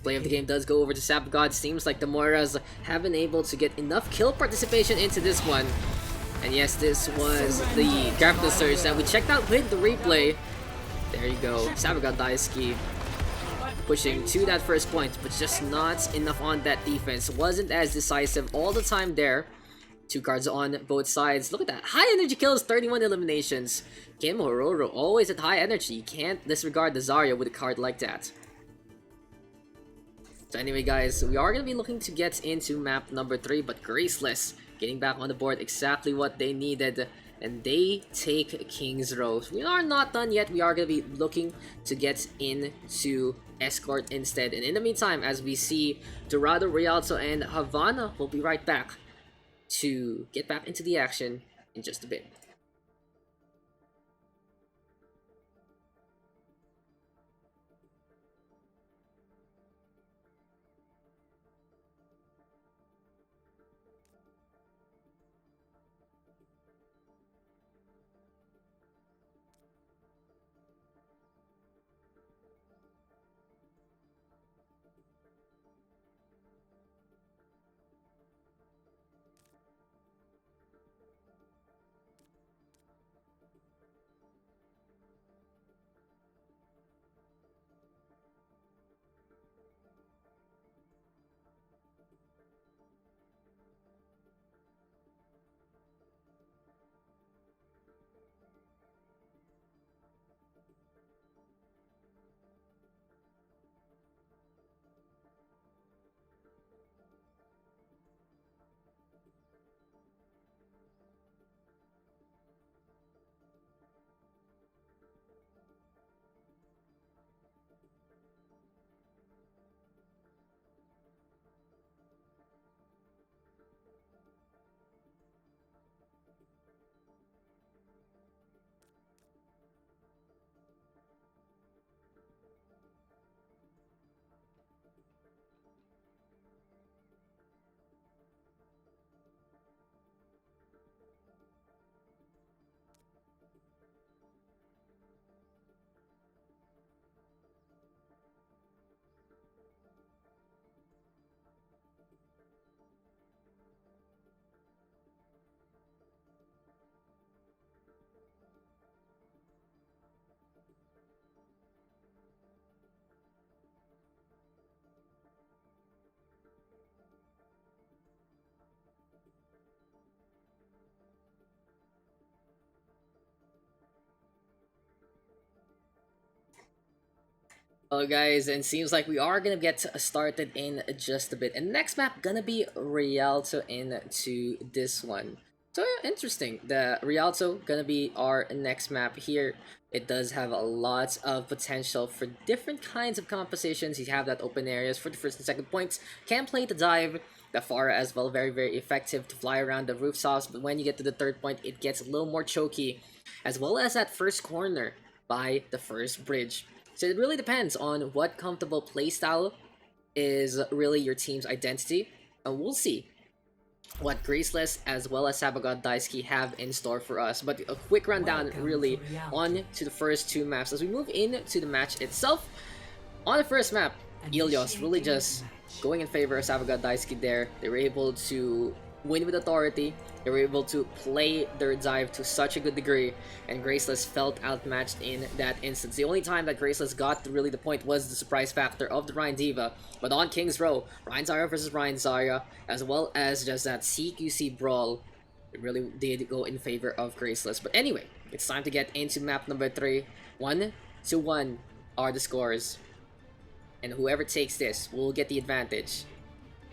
Play of the game does go over to SABAGOD. Seems like the Moiras have been able to get enough kill participation into this one. And yes, this was the graphical surge that we checked out with the replay. There you go. SABAGOD DAISUKI pushing to that first point, but just not enough on that defense. Wasn't as decisive all the time there. 2 cards on both sides. Look at that. High energy kills, 31 eliminations. Kim Hororo always at high energy. You can't disregard the Zarya with a card like that. So anyway guys, we are going to be looking to get into map number 3, but Graceless getting back on the board, exactly what they needed, and they take King's Row. We are not done yet. We are going to be looking to get into Escort instead. And in the meantime, as we see Dorado, Rialto, and Havana, we'll be right back to get back into the action in just a bit. Well, guys, and seems like we are gonna get started in just a bit. And next map gonna be Rialto into this one. So yeah, interesting. The Rialto gonna be our next map here. It does have a lot of potential for different kinds of compositions. You have that open areas for the first and second points. Can play the dive. The Pharah as well, very effective to fly around the rooftops. But when you get to the third point, it gets a little more choky, as well as that first corner by the first bridge. So it really depends on what comfortable playstyle is really your team's identity. And we'll see what Graceless as well as SABAGOD DAISUKI have in store for us. But a quick rundown really on to the first two maps. As we move into the match itself, on the first map, Ilios really just going in favor of SABAGOD DAISUKI there. They were able to win with authority. They were able to play their dive to such a good degree, and Graceless felt outmatched in that instance. The only time that Graceless got to really the point was the surprise factor of the Ryan Diva, but on King's Row, Ryan Zarya versus Ryan Zarya, as well as just that CQC brawl, it really did go in favor of Graceless. But anyway, it's time to get into map number 3. 1-1 are the scores, and whoever takes this will get the advantage.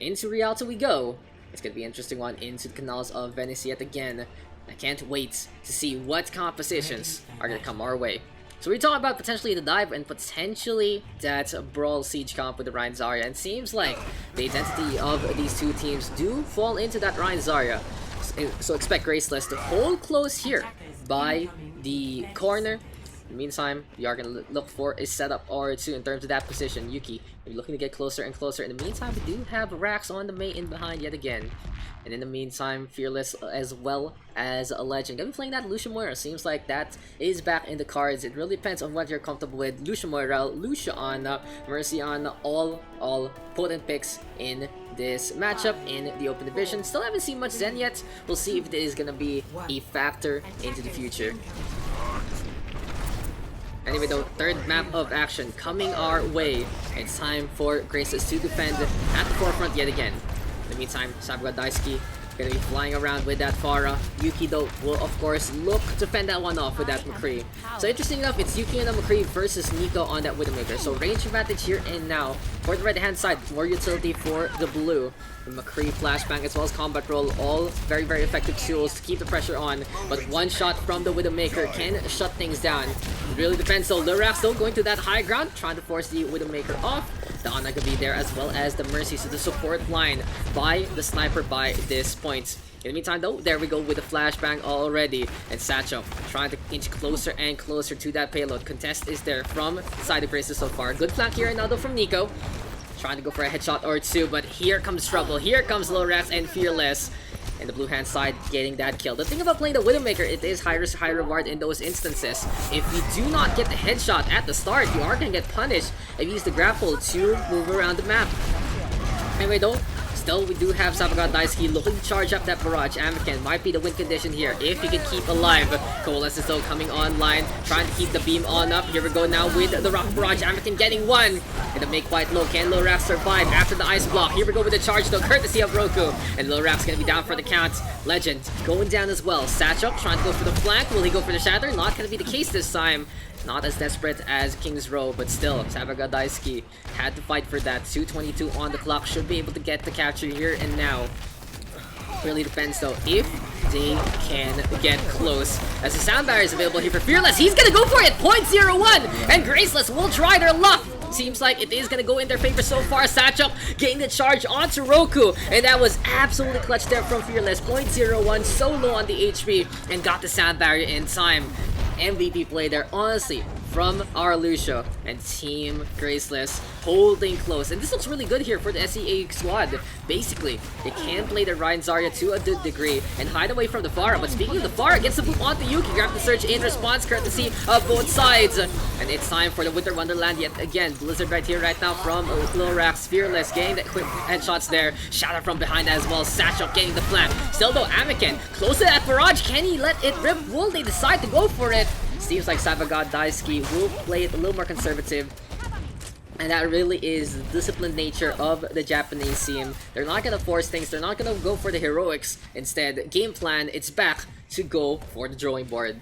Into Rialto we go. It's gonna be an interesting one into the canals of Venice yet again. I can't wait to see what compositions are gonna come our way. So we talk about potentially the dive and potentially that brawl siege comp with the Ryan Zarya. And it seems like the identity of these two teams do fall into that Ryan Zarya. So expect Graceless to hold close here by the corner. In the meantime, we are going to look for a setup or two in terms of that position. Yuki, we're looking to get closer and closer. In the meantime, we do have Rax on the main in behind yet again. And in the meantime, Fearless as well as a Legend. Gonna be playing that Lucia Moira. Seems like that is back in the cards. It really depends on what you're comfortable with. Lucia Moira, Lucia on, Mercy on, all potent picks in this matchup in the open division. Still haven't seen much Zen yet. We'll see if it is gonna be a factor into the future. Anyway though, third map of action coming our way. It's time for Graceless to defend at the forefront yet again. In the meantime, SABAGOD DAISUKI gonna be flying around with that Pharah. Yuki though will of course look to fend that one off with that McCree. So interesting enough, it's Yuki and the McCree versus Nico on that Widowmaker. So range advantage here and now. For the right hand side, more utility for the blue. The McCree flashbang as well as combat roll, all very effective tools to keep the pressure on. But one shot from the Widowmaker can shut things down. It really depends though. Lurax still going to that high ground, trying to force the Widowmaker off. The Ana gonna be there as well as the Mercy, so the support line by the sniper by this point. In the meantime though, there we go with the flashbang already. And Satchel trying to inch closer and closer to that payload. Contest is there from the side of Graceless so far. Good flank here now though from Nico. Trying to go for a headshot or two, but here comes trouble. Here comes Lorax and Fearless. And the blue hand side getting that kill. The thing about playing the Widowmaker, it is high risk, high reward in those instances. If you do not get the headshot at the start, you are going to get punished if you use the grapple to move around the map. Anyway though, still we do have SABAGOD DAISUKI looking to charge up that barrage. Anakin might be the win condition here if he can keep alive. Coalesce is still coming online, trying to keep the beam on up. Here we go now with the rock barrage. Anakin getting one. Gonna make quite low. Can Lorax survive after the ice block? Here we go with the charge though, courtesy of Roku. And Lorax gonna be down for the count. Legend going down as well. Satchel trying to go for the flank. Will he go for the shatter? Not gonna be the case this time. Not as desperate as King's Row, but still, SABAGOD DAISUKI had to fight for that. 2:22 on the clock, should be able to get the capture here and now. Really depends though if they can get close. As the sound barrier is available here for Fearless, he's gonna go for it! 0.01! And Graceless will try their luck! Seems like it is gonna go in their favor so far. Satchel getting the charge onto Roku, and that was absolutely clutch there from Fearless. 0.01, so low on the HP, and got the sound barrier in time. MVP play there, honestly, from our Lucio and Team Graceless holding close. And this looks really good here for the SEA squad. Basically, they can play the Ryan Zarya to a good degree and hide away from the Pharah. But speaking of the Pharah, gets the boot onto Yuki, grab the surge in response, courtesy of both sides. And it's time for the Winter Wonderland yet again. Blizzard right here, right now from Lorax. Fearless getting the quick headshots there. Shatter from behind as well. Satchel getting the flank. Still though, Anakin close to that barrage. Can he let it rip? Will they decide to go for it? Seems like SABAGOD DAISUKI will play it a little more conservative. And that really is the disciplined nature of the Japanese team. They're not going to force things. They're not going to go for the heroics. Instead, game plan, it's back to go for the drawing board.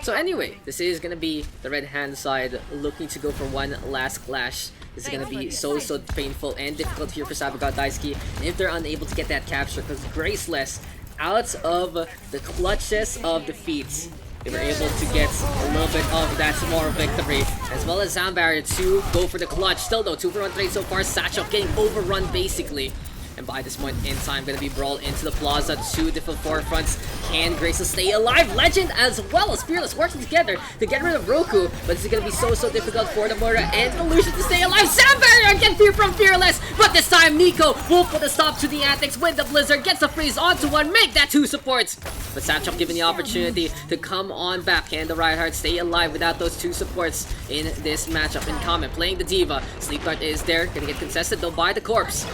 So anyway, this is gonna be the red hand side looking to go for one last clash. This is gonna be so painful and difficult here for SABAGOD DAISUKI if they're unable to get that capture, because Graceless, out of the clutches of defeats, they were able to get a little bit of that small victory, as well as Sound Barrier to go for the clutch. Still though, 2-for-1 trade so far, Satchel getting overrun basically. And by this point in time, gonna be brawled into the plaza. Two different forefronts. Can Graceless stay alive? Legend as well as Fearless working together to get rid of Roku. But this is gonna be so difficult for Hanamura and Illusion to stay alive. Sound Barrier again from Fearless. But this time, Nico will put a stop to the antics with the Blizzard. Gets the freeze onto one. Make that 2 supports. But Satchel given the opportunity to come on back. Can the Reinhardt stay alive without those 2 supports in this matchup? In common, playing the Diva. Sleep Dart is there. Gonna get contested though by the corpse.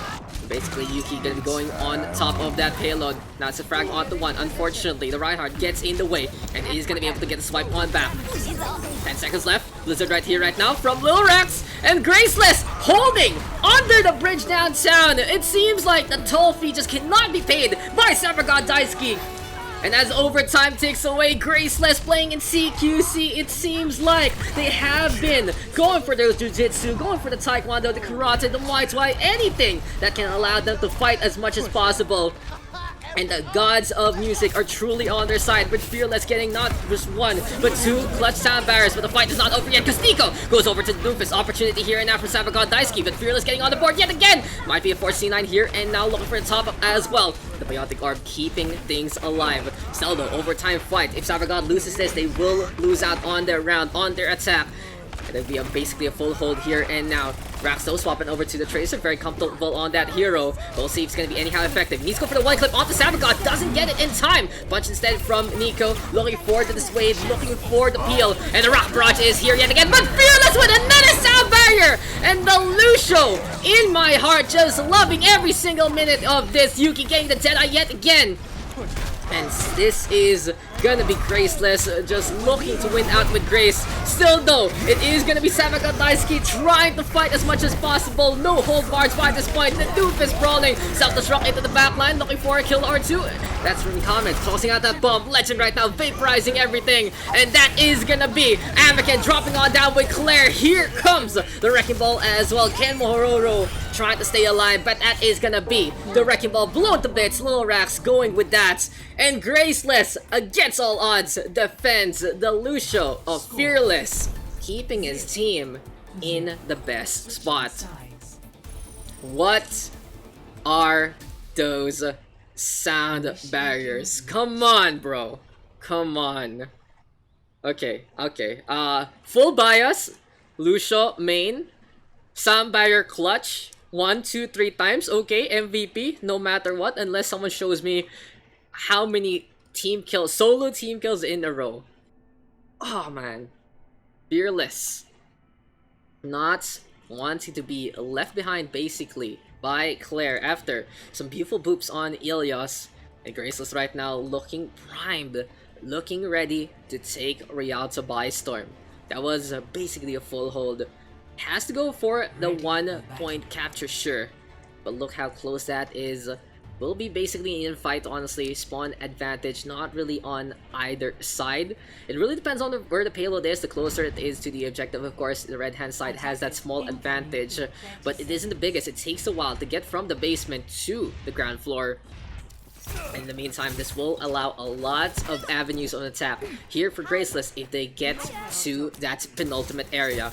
Basically, Yuki gonna be going on top of that payload. Now it's a frag onto one. Unfortunately, the Reinhardt gets in the way, and he's gonna be able to get a swipe on back. 10 seconds left. Blizzard right here, right now, from Lil Rex, and Graceless holding under the bridge downtown. It seems like the toll fee just cannot be paid by SABAGOD DAISUKI. And as overtime takes away, Graceless playing in CQC, it seems like they have been going for those Jiu-Jitsu, going for the Taekwondo, the Karate, the Muay Thai, anything that can allow them to fight as much as possible. And the gods of music are truly on their side, with Fearless getting not just 1, but 2 clutch Sound Barriers. But the fight is not over yet, because Nico goes over to the Doofus. Opportunity here and now for SABAGOD DAISUKI, but Fearless getting on the board yet again. Might be a 4C9 here, and now looking for the top up as well. The Biotic Orb keeping things alive. Still though, overtime fight. If SABAGOD loses this, they will lose out on their round, on their attack. It'll be basically a full hold here and now. Rax though swapping over to the Tracer, very comfortable on that hero. We'll see if it's going to be anyhow effective. Needs to go for the one clip onto SABAGOD, doesn't get it in time. Bunch instead from Nico, looking for the dissuade, looking for the peel. And the Rock Barrage is here yet again, but Fearless with another Sound Barrier! And the Lucio in my heart, just loving every single minute of this. Yuki getting the Deadeye yet again. And this is gonna be Graceless, just looking to win out with grace. Still though, it is gonna be SABAGOD DAISUKI trying to fight as much as possible. No hold bars by this point. The Doofus brawling. Self-destruct into the backline, looking for a kill or 2. That's from Comment, tossing out that bomb. Legend right now, vaporizing everything. And that is gonna be Anakin dropping on down with Claire. Here comes the Wrecking Ball as well. Ken Mohororo trying to stay alive, but that is gonna be the Wrecking Ball blown to bits. Lil Rax going with that. And Graceless, against all odds, defends the Lucio of Fearless, keeping his team in the best spot. What are those Sound Barriers? Come on, bro. Come on. Okay. Full bias, Lucio main, Sound Barrier clutch, 1, 2, 3 times. Okay, MVP, no matter what, unless someone shows me how many team kills, solo team kills in a row. Oh man. Fearless. Not wanting to be left behind basically by Claire after some beautiful boops on Ilios. And Graceless right now looking primed, looking ready to take Rialto by storm. That was basically a full hold. Has to go for the 1 point capture, sure. But look how close that is. Will be basically in fight, honestly. Spawn advantage, not really on either side. It really depends on where the payload is. The closer it is to the objective, of course, the red hand side has that small advantage. But it isn't the biggest. It takes a while to get from the basement to the ground floor. In the meantime, this will allow a lot of avenues on the tap here for Graceless if they get to that penultimate area.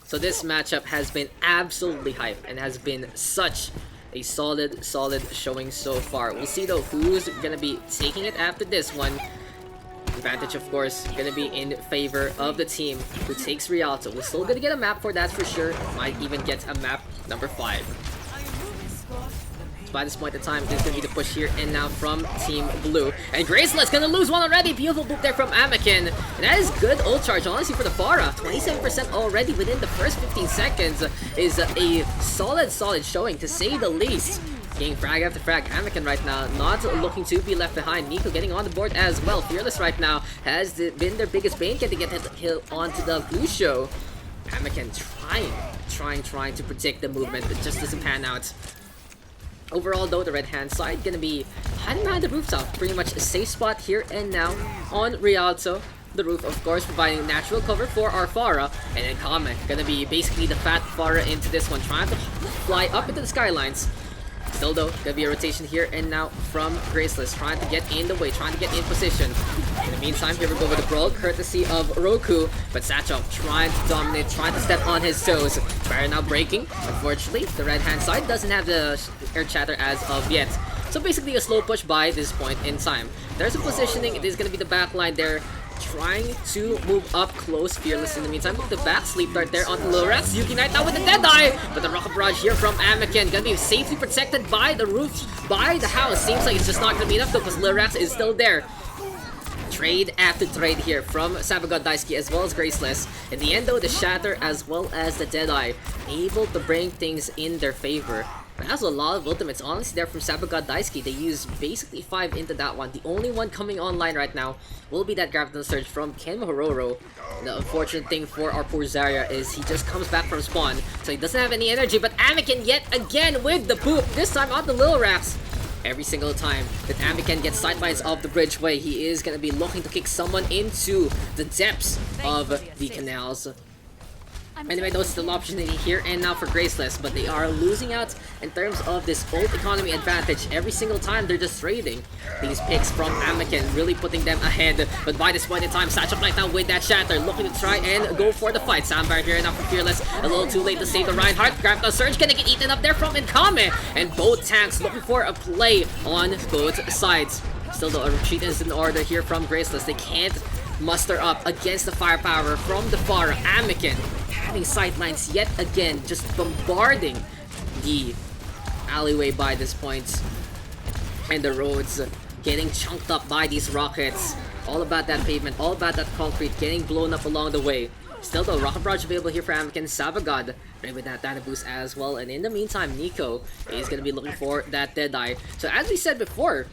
So this matchup has been absolutely hype and has been such a solid showing so far. We'll see though who's gonna be taking it after this one. Advantage, of course, gonna be in favor of the team who takes Rialto. We're still gonna get a map for that for sure. Might even get a map number 5. By this point in time, there's gonna be the push here and now from Team Blue. And Graceless gonna lose one already. Beautiful boop there from Anakin. And that is good ult charge, honestly, for the Pharah. 27% already within the first 15 seconds is a solid showing, to say the least. Getting frag after frag. Anakin right now not looking to be left behind. Nico getting on the board as well. Fearless right now has been their biggest bane, getting to get the kill onto the Lucio. Anakin trying to predict the movement, but just doesn't pan out. Overall though, the red hand side gonna be hiding behind the rooftop. Pretty much a safe spot here and now on Rialto. the roof, of course, providing natural cover for our Pharah. And then Kame, gonna be basically the fat Pharah into this one, trying to fly up into the skylines. Still though, gonna be a rotation here and now from Graceless, trying to get in the way, trying to get in position. In the meantime, here we go with the brawl, courtesy of Roku, but Sachok trying to dominate, trying to step on his toes. Fire now breaking. Unfortunately, the red hand side doesn't have the air chatter as of yet. So basically a slow push by this point in time. There's a positioning, it is gonna be the back line there, trying to move up close. Fearless in the meantime with the back sleep dart there onto Lil Rex. Yuki Knight now with the Deadeye, but the rocket barrage here from Anakin gonna be safely protected by the roof, by the house. Seems like it's just not gonna be enough though, because Lil Rex is still there. Trade after trade here from SABAGOD Daisuki as well as Graceless. In the end though, the Shatter as well as the Deadeye able to bring things in their favor. But has a lot of ultimates honestly there from SABAGOD Daisuki. They use basically 5 into that one. The only one coming online right now will be that Graviton Surge from Ken Hororo. The unfortunate thing for our poor Zarya is he just comes back from spawn, so he doesn't have any energy. But Anakin yet again with the poop, this time on the Lil Rax. Every single time that Anakin gets sightlines of the bridgeway, he is going to be looking to kick someone into the depths of the canals. Anyway, there's still opportunity here and now for Graceless, but they are losing out in terms of this ult economy advantage. Every single time they're just trading these picks from Anakin, really putting them ahead. But by this point in time, Sachok Knight now with that Shatter, looking to try and go for the fight. Soundbar here now for Fearless, a little too late to save the Reinhardt. Graviton Surge gonna get eaten up there from Income, and both tanks looking for a play on both sides. Still though, a retreat is in order here from Graceless. They can't muster up against the firepower from the Pharah. Anakin having sightlines yet again, just bombarding the alleyway by this point, and the roads getting chunked up by these rockets. All about that pavement, all about that concrete getting blown up along the way. Still though, rocket barrage available here for Anakin. SABAGOD right with that data boost as well, and in the meantime Nico is going to be looking for that Deadeye. So as we said before,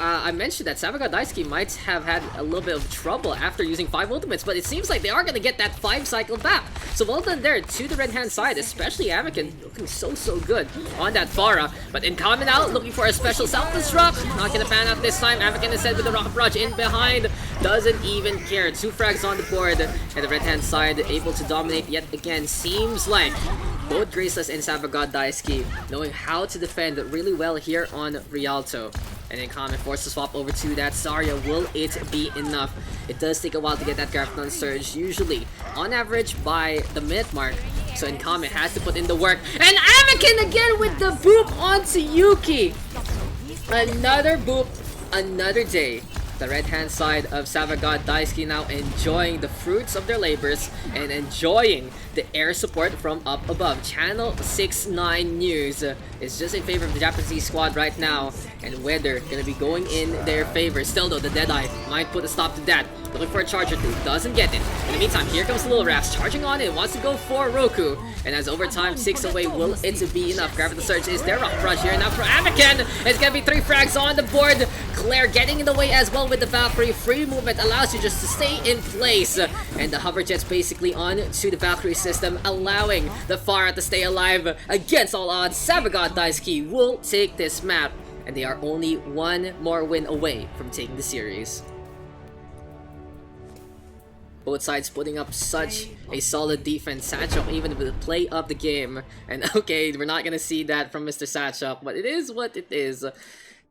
I mentioned that SABAGOD Daisuki might have had a little bit of trouble after using 5 ultimates, but it seems like they are going to get that 5 cycle back. So well done there to the red hand side, especially Anakin looking so good on that Pharah. But in coming out, looking for a special self-destruct. Not going to pan out this time. Anakin instead with the rocket barrage in behind. Doesn't even care. 2 frags on the board, and the red hand side able to dominate yet again. Seems like both Graceless and SABAGOD Daisuki knowing how to defend really well here on Rialto. And then Kame forced to swap over to that Zarya. Will it be enough? It does take a while to get that Graviton Surge, usually on average by the minute mark. So Kame has to put in the work. And Anakin again with the boop onto Yuki. Another boop, another day. The red hand side of SABAGOD Daisuki now enjoying the fruits of their labors and enjoying the air support from up above. Channel 69 News is just in favor of the Japanese squad right now, and weather gonna be going in their favor. Still though, the Deadeye might put a stop to that. Looking for a charge or two, doesn't get it. In the meantime, here comes Lil Rax, charging on it, wants to go for Roku. And as overtime ticks away, will it be enough? Graviton Surge is there, rocket barrage here now for Anakin. It's gonna be 3 frags on the board. Claire getting in the way as well with the Valkyrie. Free movement allows you just to stay in place. And the hover jets basically on to the Valkyrie system, allowing the Pharah to stay alive against all odds. SABAGOD Daisuki will take this map, and they are only 1 more win away from taking the series. Both sides putting up such a solid defense. Sachok even with the play of the game. And okay, we're not gonna see that from Mr. Sachok, but it is what it is.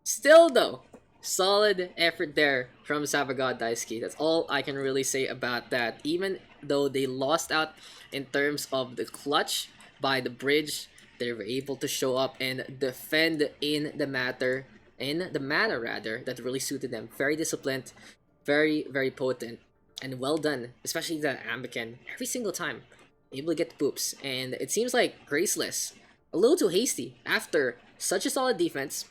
Still though, solid effort there from SABAGOD Daisuki. That's all I can really say about that. Even though they lost out in terms of the clutch by the bridge, they were able to show up and defend in the manner that really suited them. Very disciplined, very potent. And well done, especially the Anakin, every single time, able to get the poops. And it seems like Graceless, a little too hasty. After such a solid defense,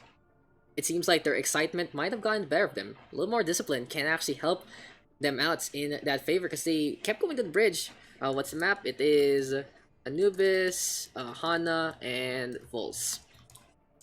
it seems like their excitement might have gotten the better of them. A little more discipline can actually help them out in that favor, because they kept going to the bridge. What's the map? It is Anubis, Hana, and Vols.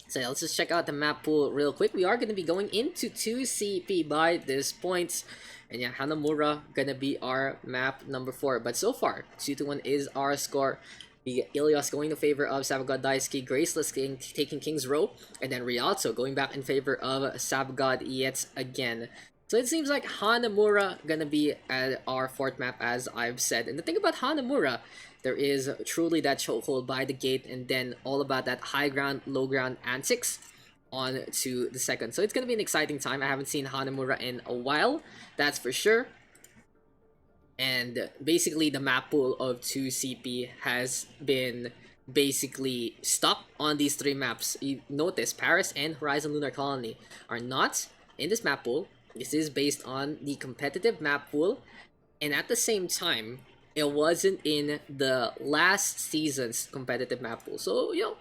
So let's just check out the map pool real quick. We are going to be going into 2 CP by this point. And yeah, Hanamura gonna be our map number 4. But so far, 2-1 is our score. We get Ilios going in favor of SABAGOD Daisuki, Graceless taking King's Row, and then Rialto going back in favor of SABAGOD yet again. So it seems like Hanamura gonna be at our 4th map, as I've said. And the thing about Hanamura, there is truly that chokehold by the gate, and then all about that high ground, low ground antics on to the 2nd. So it's gonna be an exciting time. I haven't seen Hanamura in a while, that's for sure. And basically the map pool of 2 CP has been basically stuck on these 3 maps. You notice Paris and Horizon Lunar Colony are not in this map pool. This is based on the competitive map pool, and at the same time, it wasn't in the last season's competitive map pool. So, you know,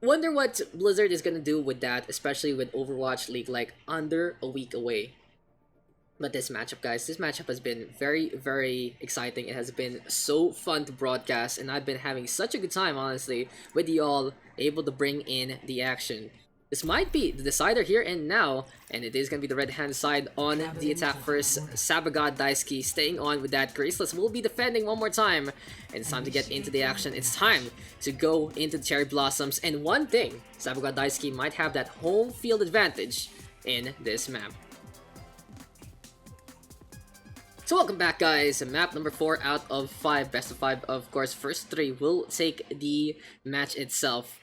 wonder what Blizzard is gonna do with that, especially with Overwatch League like under a week away. But this matchup, guys, this matchup has been very, very exciting. It has been so fun to broadcast, and I've been having such a good time, honestly, with y'all able to bring in the action. This might be the decider here and now, and it is going to be the red-hand side on the attack first. SABAGOD Daisuki staying on with that. Graceless will be defending one more time, and it's time to get into the action. It's time to go into the Cherry Blossoms, and one thing, SABAGOD Daisuki might have that home field advantage in this map. So welcome back, guys. Map number 4 out of 5, best of 5, of course. First 3 will take the match itself.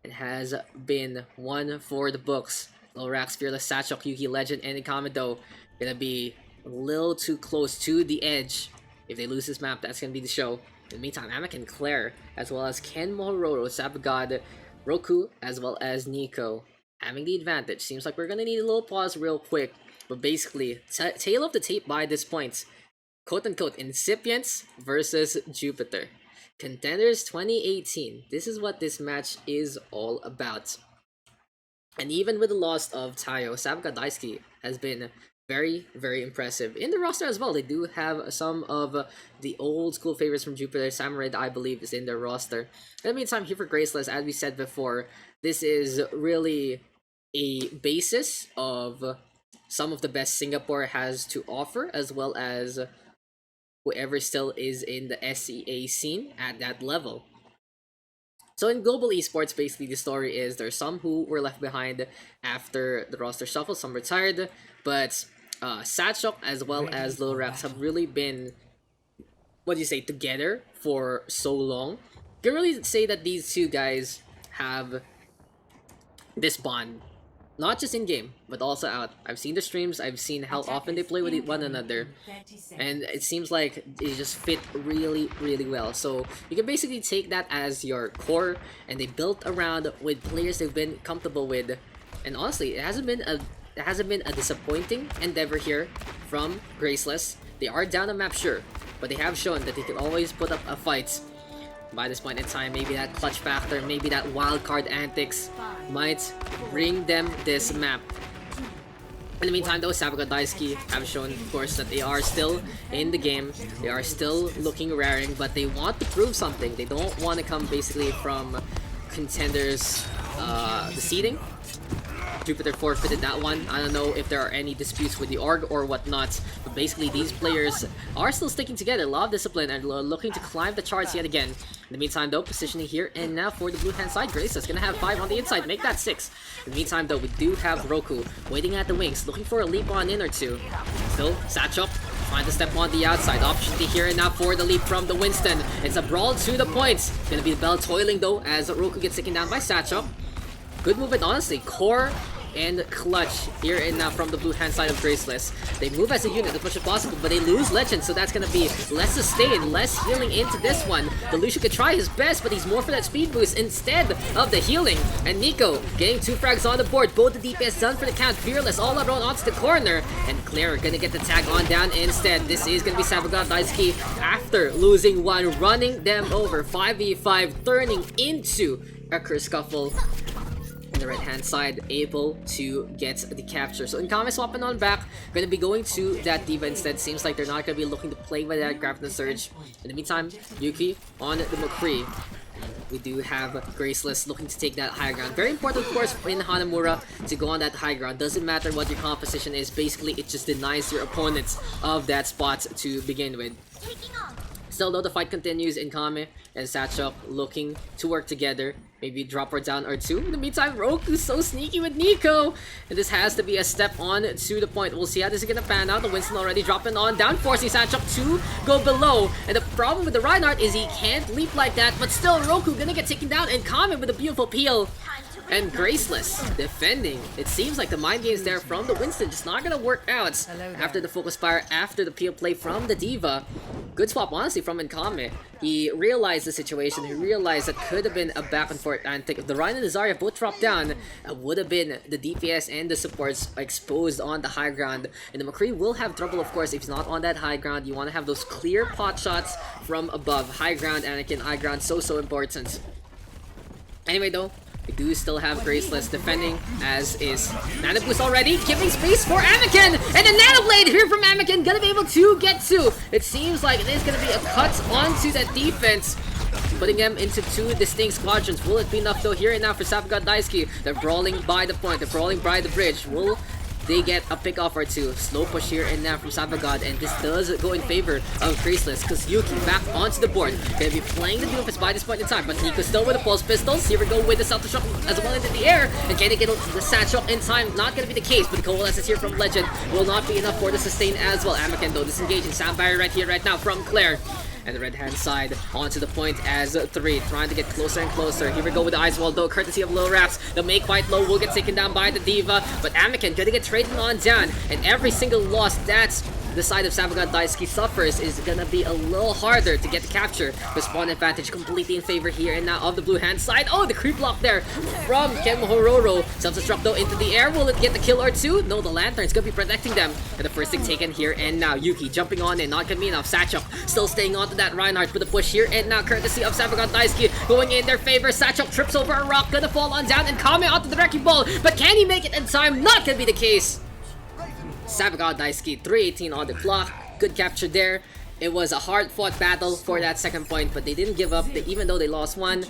It has been one for the books. Lorax, Fearless, Sachok, Yuki, Legend, and Ikamido gonna be a little too close to the edge. If they lose this map, that's gonna be the show. In the meantime, Amak and Claire, as well as Ken Mohoroto, SABAGOD, Roku, as well as Nico, having the advantage. Seems like we're gonna need a little pause real quick. But basically, tail of the tape by this point. Quote-unquote, Incipients versus Jupiter. Contenders 2018. This is what this match is all about. And even with the loss of Tayo, SABAGOD Daisuki has been very, very impressive. In the roster as well, they do have some of the old school favorites from Jupiter. Samurai, I believe, is in their roster. In the meantime, here for Graceless, as we said before, this is really a basis of some of the best Singapore has to offer, as well as whoever still is in the SEA scene at that level. So in global esports, basically the story is there's some who were left behind after the roster shuffle, some retired, but Satchok as well as Lil Raps have really been, what do you say, together for so long. You can really say that these two guys have this bond. Not just in game, but also out. I've seen the streams, I've seen how often they play with one another, and it seems like they just fit really, really well. So you can basically take that as your core, and they built around with players they've been comfortable with. And honestly, it hasn't been a disappointing endeavor here from Graceless. They are down a map, sure, but they have shown that they can always put up a fight. By this point in time, maybe that clutch factor, maybe that wildcard antics might bring them this map. In the meantime, though, SABAGOD Daisuki have shown, of course, that they are still in the game. They are still looking raring, but they want to prove something. They don't want to come basically from contenders, the seeding. Jupiter forfeited that one. I don't know if there are any disputes with the org or whatnot, but basically these players are still sticking together, a lot of discipline, and looking to climb the charts yet again. In the meantime, though, positioning here and now for the blue hand side, Grace is gonna have 5 on the inside, make that 6. In the meantime, though, we do have Roku waiting at the wings, looking for a leap on in or two. Still, Satchok trying to step on the outside. Opportunity here and now for the leap from the Winston. It's a brawl to the points. Gonna be the Bell toiling, though, as Roku gets taken down by Satchok. Good movement, honestly. Core and clutch here and now from the blue hand side of Graceless. They move as a unit as much as possible, but they lose Legend, so that's gonna be less sustain, less healing into this one. The Lucio could try his best, but he's more for that speed boost instead of the healing. And Nico getting 2 frags on the board. Both the DPS done for the count. Fearless all around onto the corner, and Claire gonna get the tag on down instead. This is gonna be SABAGOD Daisuki after losing one, running them over 5v5, turning into a Kerfuffle. The right hand side able to get the capture. So Nkame swapping on back, gonna be going to that D.Va instead. Seems like they're not gonna be looking to play with that Grab the Surge. In the meantime, Yuki on the McCree. We do have Graceless looking to take that high ground. Very important, of course, in Hanamura to go on that high ground. Doesn't matter what your composition is. Basically, it just denies your opponents of that spot to begin with. Still though, the fight continues. Inkame and Sachok looking to work together. Maybe drop her down or two. In the meantime, Roku's so sneaky with Nico. And this has to be a step on to the point. We'll see how this is gonna pan out. The Winston already dropping on down, forcing Sachok to go below. And the problem with the Reinhardt is he can't leap like that. But still, Roku gonna get taken down. And Kame with a beautiful peel. And Graceless defending. It seems like the mind games there from the Winston just not gonna work out after the focus fire, after the peel play from the Diva. Good swap, honestly, from Inkame. He realized the situation. He realized that could have been a back and forth antic. If the Ryan and the Zarya both dropped down, it would have been the DPS and the supports exposed on the high ground. And the McCree will have trouble, of course, if he's not on that high ground. You want to have those clear pot shots from above. High ground, Anakin, high ground, so important. Anyway, though, we do still have Graceless defending, as is Nano Boost already, giving space for Anakin! And the Nano Blade here from Anakin, gonna be able to get to. It seems like it is gonna be a cut onto that defense, putting them into two distinct squadrons. Will it be enough though here and now for SABAGOD Daisuki? They're brawling by the point, they're brawling by the bridge. Will they get a pick off or two? Slow push here and now from SABAGOD, and this does go in favor of Graceless, because Yuki back onto the board. Gonna be playing the Doomfist by this point in time, but Nico still with the pulse pistols. Here we go with the Salto Shock as well into the air, and can they get the Satchel in time? Not gonna be the case, but the Coalescence here from Legend will not be enough for the sustain as well. Anakin though disengaging, Sound Barrier right here, right now from Claire. And the red hand side onto the point as 3, trying to get closer and closer. Here we go with the Ice Wall though, courtesy of Lil Raps. The May quite low will get taken down by the Diva, but Anakin gonna get traded on down. And every single loss that the side of SABAGOD Daisuki suffers is gonna be a little harder to get the capture. The spawn advantage completely in favor here and now of the blue hand side. Oh, the creep block there from Kemohororo. Self-destruct though into the air. Will it get the kill or two? No, the Lantern's gonna be protecting them. And the first thing taken here and now. Yuki jumping on in, not gonna be enough. Sachok still staying on to that Reinhardt with a push here and now, courtesy of SABAGOD Daisuki going in their favor. Sachok trips over a rock, gonna fall on down, and Kame onto the wrecking ball. But can he make it in time? Not gonna be the case. SABAGOD Daisuki, 3:18 on the clock. Good capture there. It was a hard-fought battle for that second point, but they didn't give up. Even though they lost one,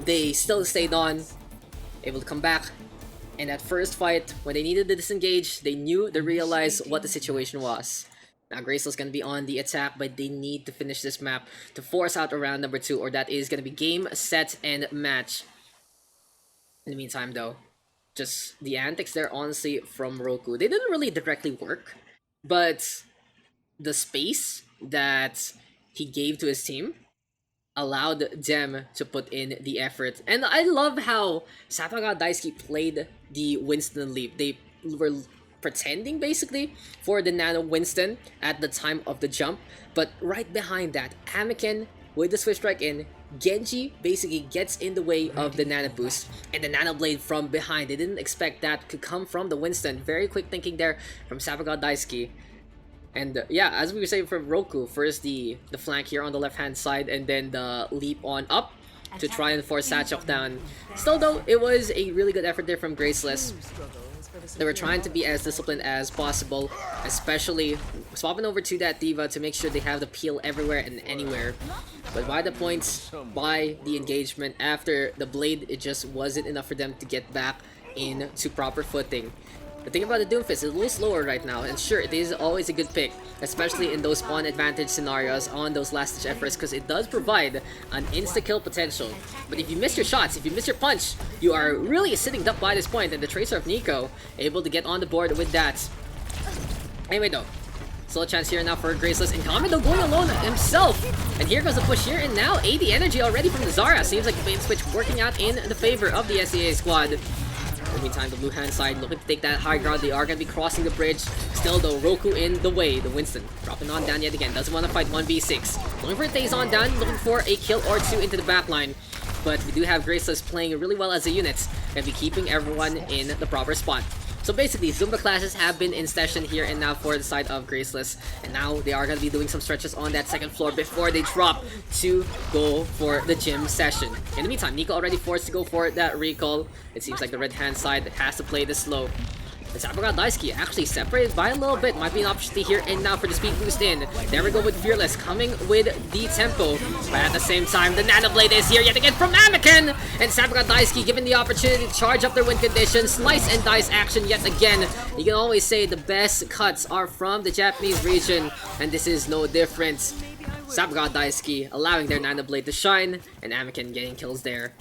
they still stayed on, able to come back. And that first fight, when they needed to disengage, they realized what the situation was. Now Graceless gonna be on the attack, but they need to finish this map to force out a round number 2, or that is gonna be game, set, and match. In the meantime, though, just the antics there, honestly, from Roku. They didn't really directly work, but the space that he gave to his team allowed them to put in the effort. And I love how SABAGOD Daisuki played the Winston leap. They were pretending, basically, for the Nano Winston at the time of the jump, but right behind that, Anakin with the Swift Strike in, Genji basically gets in the way of the Nano Boost and the Nano Blade from behind. They didn't expect that to come from the Winston. Very quick thinking there from SABAGOD Daisuki. And yeah, as we were saying from Roku, first the flank here on the left hand side, and then the leap on up to try and force Sachok down. Still though, it was a really good effort there from Graceless. They were trying to be as disciplined as possible, especially swapping over to that Diva to make sure they have the peel everywhere and anywhere. But by the points, by the engagement, after the Blade, it just wasn't enough for them to get back into proper footing. The thing about the Doomfist is a little slower right now, and sure, it is always a good pick, especially in those spawn advantage scenarios on those last-ditch efforts, because it does provide an insta-kill potential. But if you miss your shots, if you miss your punch, you are really sitting up by this point, and the Tracer of Nico able to get on the board with that. Anyway though, still a chance here now for Graceless, and Kame though going alone himself. And here goes the push here, and now 80 energy already from the Zarya. Seems like the bait switch working out in the favor of the SEA squad. In the meantime, the blue hand side looking to take that high ground. They are going to be crossing the bridge. Still though, Roku in the way. The Winston dropping on down yet again. Doesn't want to fight 1v6. Looking for a Days on down. Looking for a kill or two into the back line. But we do have Graceless playing really well as a unit and be keeping everyone in the proper spot. So basically, Zumba classes have been in session here and now for the side of Graceless. And now they are going to be doing some stretches on that second floor before they drop to go for the gym session. In the meantime, Nico already forced to go for that recall. It seems like the red hand side has to play this slow. The SABAGOD Daisuki actually separated by a little bit. Might be an opportunity here and now for the speed boost in. There we go with Fearless coming with the tempo. But at the same time, the Nano Blade is here yet again from Anakin! And SABAGOD Daisuki given the opportunity to charge up their win condition. Slice and dice action yet again. You can always say the best cuts are from the Japanese region, and this is no different. SABAGOD Daisuki allowing their Nano Blade to shine, and Anakin getting kills there.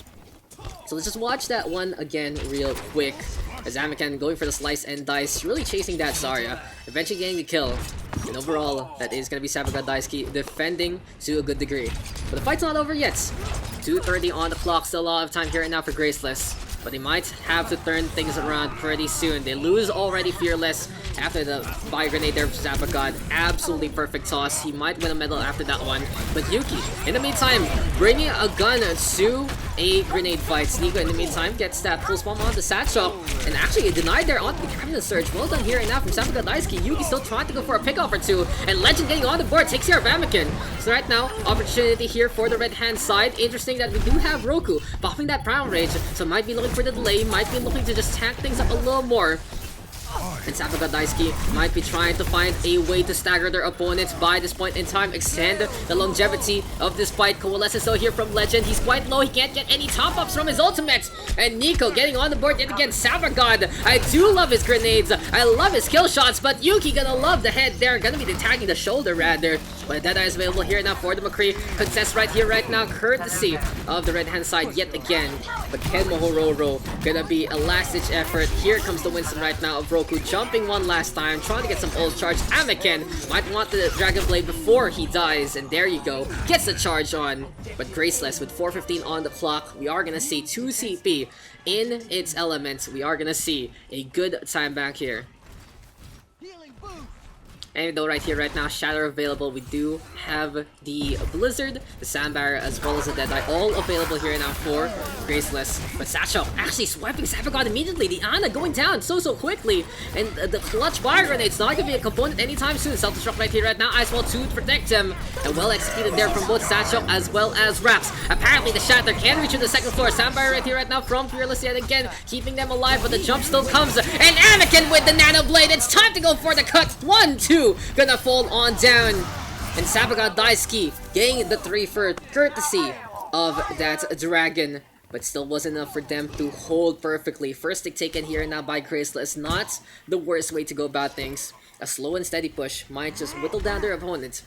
So let's just watch that one again real quick. As Anakin going for the slice and dice, really chasing that Zarya, eventually getting the kill. And overall, that is going to be SABAGOD Daisuki defending to a good degree. But the fight's not over yet. 2:30 on the clock, still a lot of time here and now for Graceless. But they might have to turn things around pretty soon. They lose already Fearless after the fire grenade there for SABAGOD. Absolutely perfect toss. He might win a medal after that one. But Yuki, in the meantime, bringing a gun to a grenade fight. Sneeko, in the meantime, gets that full spawn on the Satchel. And actually, it denied there onto the Captain Surge. Well done here and now from SABAGOD Daisuki. Yuki still trying to go for a pickoff or two. And Legend getting on the board takes care of Anakin. So right now, opportunity here for the red hand side. Interesting that we do have Roku popping that Prime Rage. So might be looking for the delay, might be looking to just tank things up a little more. And SABAGOD Daisuki might be trying to find a way to stagger their opponents by this point in time, extend the longevity of this fight. Coalesces though here from Legend. He's quite low, he can't get any top-ups from his ultimate. And Nico getting on the board yet again. SABAGOD, I do love his grenades, I love his kill shots, but Yuki gonna love the head there, gonna be tagging the shoulder rather. But Deadeye is available here now for the McCree. Contest right here, right now, courtesy of the red-hand side yet again. But Ken Mohororo gonna be a last-ditch effort. Here comes the Winston right now of Roku, jumping one last time, trying to get some ult charge. Anakin might want the Dragon Blade before he dies, and there you go, gets the charge on. But Graceless with 4:15 on the clock, we are gonna see 2 CP in its elements. We are gonna see a good time back here. And though right here, right now, Shatter available, we do have the Blizzard, the Sand Barrier, as well as the Deadeye, all available here now for Graceless. But Satchel actually swiping SABAGOD immediately. The Ana going down so quickly. And the clutch fire grenade's not going to be a component anytime soon. Self-destruct right here, right now. Ice Wall to protect him. And well executed there from both Satchel as well as Raps. Apparently, the Shatter can reach to the second floor. Sand Barrier right here, right now from Fearless yet again, keeping them alive, but the jump still comes. And Anakin with the Nano Blade. It's time to go for the cut. 1-2. Gonna fall on down. And SABAGOD Daisuki getting the 3 for courtesy of that dragon. But still wasn't enough for them to hold perfectly. First stick taken here now by Graceless. Not the worst way to go about things. A slow and steady push might just whittle down their opponent.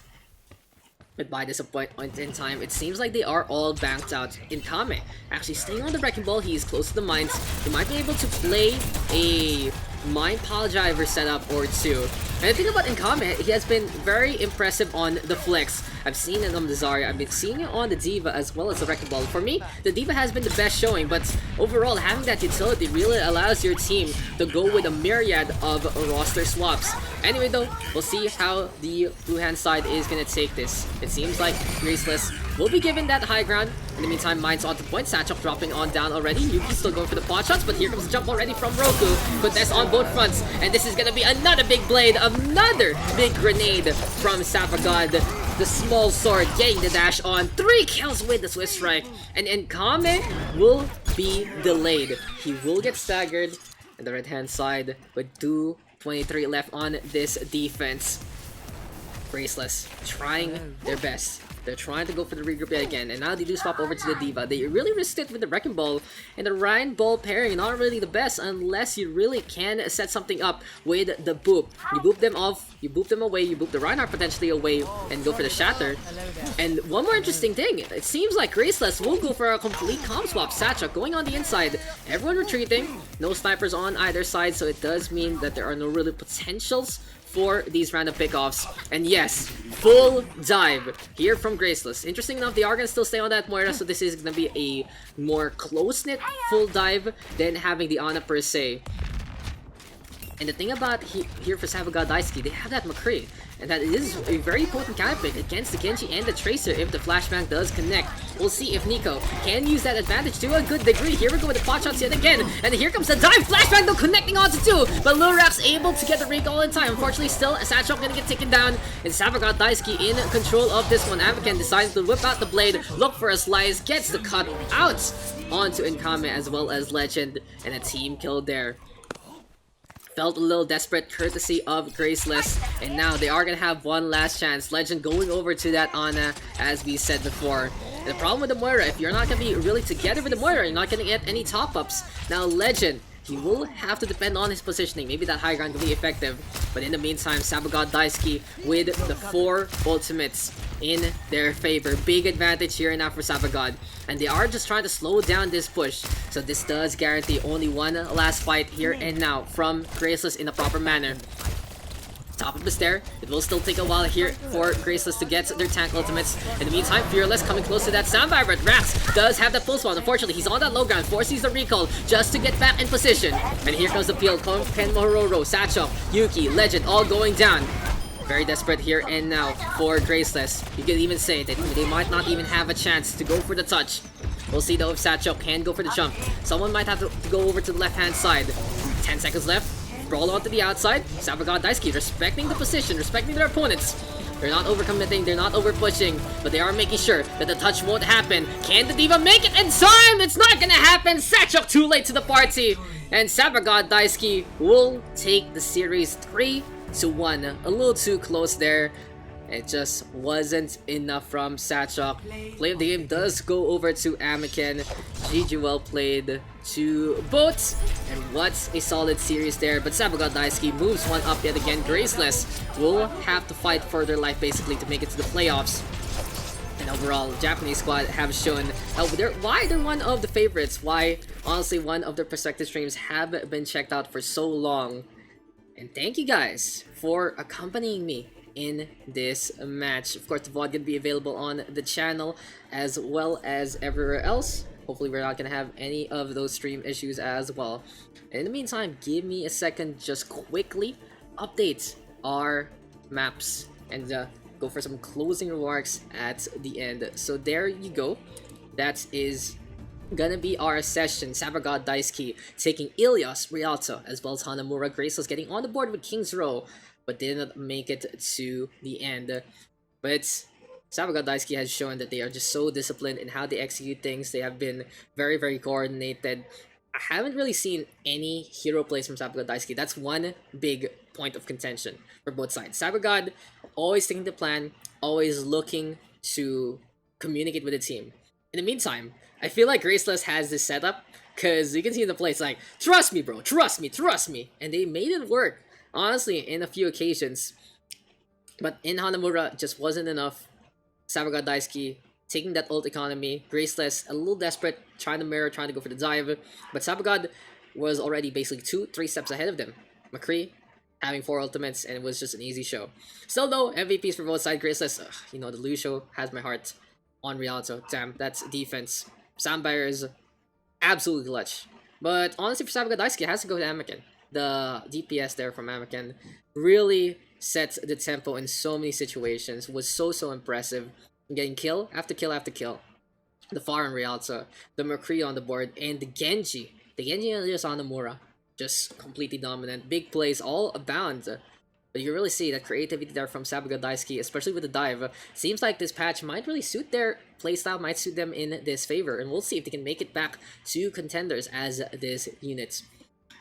But by this point in time, it seems like they are all banked out. Inkame actually staying on the wrecking ball. He is close to the mines. He might be able to play a mine pile driver setup or two. And the thing about Inkame, he has been very impressive on the flex. I've seen it on the Zarya, I've been seeing it on the Diva as well as the Wrecking Ball. For me, the Diva has been the best showing, but overall, having that utility really allows your team to go with a myriad of roster swaps. Anyway though, we'll see how the blue hand side is gonna take this. It seems like Graceless will be given that high ground. In the meantime, Mines on the point. Satchel dropping on down already. Yuki's still going for the pot shots, but here comes the jump already from Roku. Contest on both fronts, and this is gonna be another big blade, another big grenade from SABAGOD. The small sword getting the dash on. 3 kills with the Swift Strike. And Inkame will be delayed. He will get staggered. And the red hand side with 2:23 left on this defense. Graceless trying their best. They're trying to go for the regroup yet again, and now they do swap over to the Diva. They really risked it with the Wrecking Ball, and the Ryan Ball pairing not really the best unless you really can set something up with the boop. You boop them off, you boop them away, you boop the Reinhardt potentially away, and go for the Shatter. And one more interesting thing, it seems like Graceless will go for a complete comp swap. Satchel going on the inside, everyone retreating, no snipers on either side, so it does mean that there are no really potentials for these random pickoffs. And yes, full dive here from Graceless. Interesting enough, they are going to still stay on that Moira, so this is going to be a more close-knit full dive than having the Ana per se. And the thing about here for SABAGOD Daisuki, they have that McCree, and that is a very potent counterpick against the Genji and the Tracer if the flashbang does connect. We'll see if Nico can use that advantage to a good degree. Here we go with the pot shots yet again, and here comes the dive flashbang though connecting onto 2, but Lil Rap's able to get the recall in time. Unfortunately, still Satchel gonna get taken down, and SABAGOD Daisuki in control of this one. Anakin decides to whip out the blade, look for a slice, gets the cut out onto Inkame as well as Legend, and a team kill there. Felt a little desperate courtesy of Graceless, and now they are gonna have one last chance. Legend going over to that Ana, as we said before. And the problem with the Moira, if you're not gonna be really together with the Moira, you're not gonna get any top-ups. Now Legend he will have to depend on his positioning. Maybe that high ground can be effective. But in the meantime, SABAGOD Daisuki with the 4 ultimates in their favor. Big advantage here now for SABAGOD. And they are just trying to slow down this push. So this does guarantee only one last fight here and now from Graceless in a proper manner. Top of the stair. It will still take a while here for Graceless to get their tank ultimates. In the meantime, Fearless coming close to that soundbite, but Rax does have that full spawn. Unfortunately, he's on that low ground, forces the recall just to get back in position. And here comes the peel. Ken Mohororo, Sachok, Yuki, Legend, all going down. Very desperate here and now for Graceless. You could even say that they might not even have a chance to go for the touch. We'll see though if Sachok can go for the jump. Someone might have to go over to the left-hand side. 10 seconds left. Brawl onto the outside. SABAGOD Daisuki respecting the position, respecting their opponents. They're not overcommitting, they're not over-pushing, but they are making sure that the touch won't happen. Can the D.Va make it in time? It's not gonna happen! Sachok too late to the party! And SABAGOD Daisuki will take the series 3-1. A little too close there. It just wasn't enough from Sachok. Play of the game does go over to Anakin. GG, well played to both. And what's a solid series there. But SABAGOD Daisuki moves one up yet again. Graceless will have to fight for their life basically to make it to the playoffs. And overall, Japanese squad have shown why they're one of the favorites. Why, honestly, one of their prospective streams have been checked out for so long. And thank you guys for accompanying me in this match. Of course, the VOD gonna be available on the channel as well as everywhere else. Hopefully we're not gonna have any of those stream issues as well. And in the meantime, give me a second, just quickly update our maps and go for some closing remarks at the end. So there you go. That is gonna be our session. SABAGOD Daisuki taking Ilios, Rialto, as well as Hanamura. Graceless getting on the board with King's Row, but didn't make it to the end. But SABAGOD Daisuki has shown that they are just so disciplined in how they execute things. They have been very, very coordinated. I haven't really seen any hero plays from SABAGOD Daisuki. That's one big point of contention for both sides. SABAGOD always thinking the plan, always looking to communicate with the team. In the meantime, I feel like Graceless has this setup, because you can see in the play, it's like, trust me bro, trust me, trust me. And they made it work, honestly, in a few occasions. But in Hanamura, just wasn't enough. SABAGOD Daisuki taking that ult economy. Graceless a little desperate, trying to mirror, trying to go for the dive. But SABAGOD was already basically 2-3 steps ahead of them. McCree having 4 ultimates, and it was just an easy show. Still though, MVPs for both sides. Graceless, you know, the Lucio has my heart on Rialto. Damn, that's defense. Soundbire is absolutely clutch. But honestly, for SABAGOD Daisuki, it has to go to Anakin. The DPS there from Anakin really sets the tempo in so many situations. Was so impressive. Getting kill after kill after kill. The Pharah and Rialto, the McCree on the board, and the Genji. The Genji and Ilios Hanamura, just completely dominant. Big plays all abound. But you really see that creativity there from SABAGOD Daisuki, especially with the dive. Seems like this patch might really suit their playstyle, might suit them in this favor. And we'll see if they can make it back to contenders as this unit.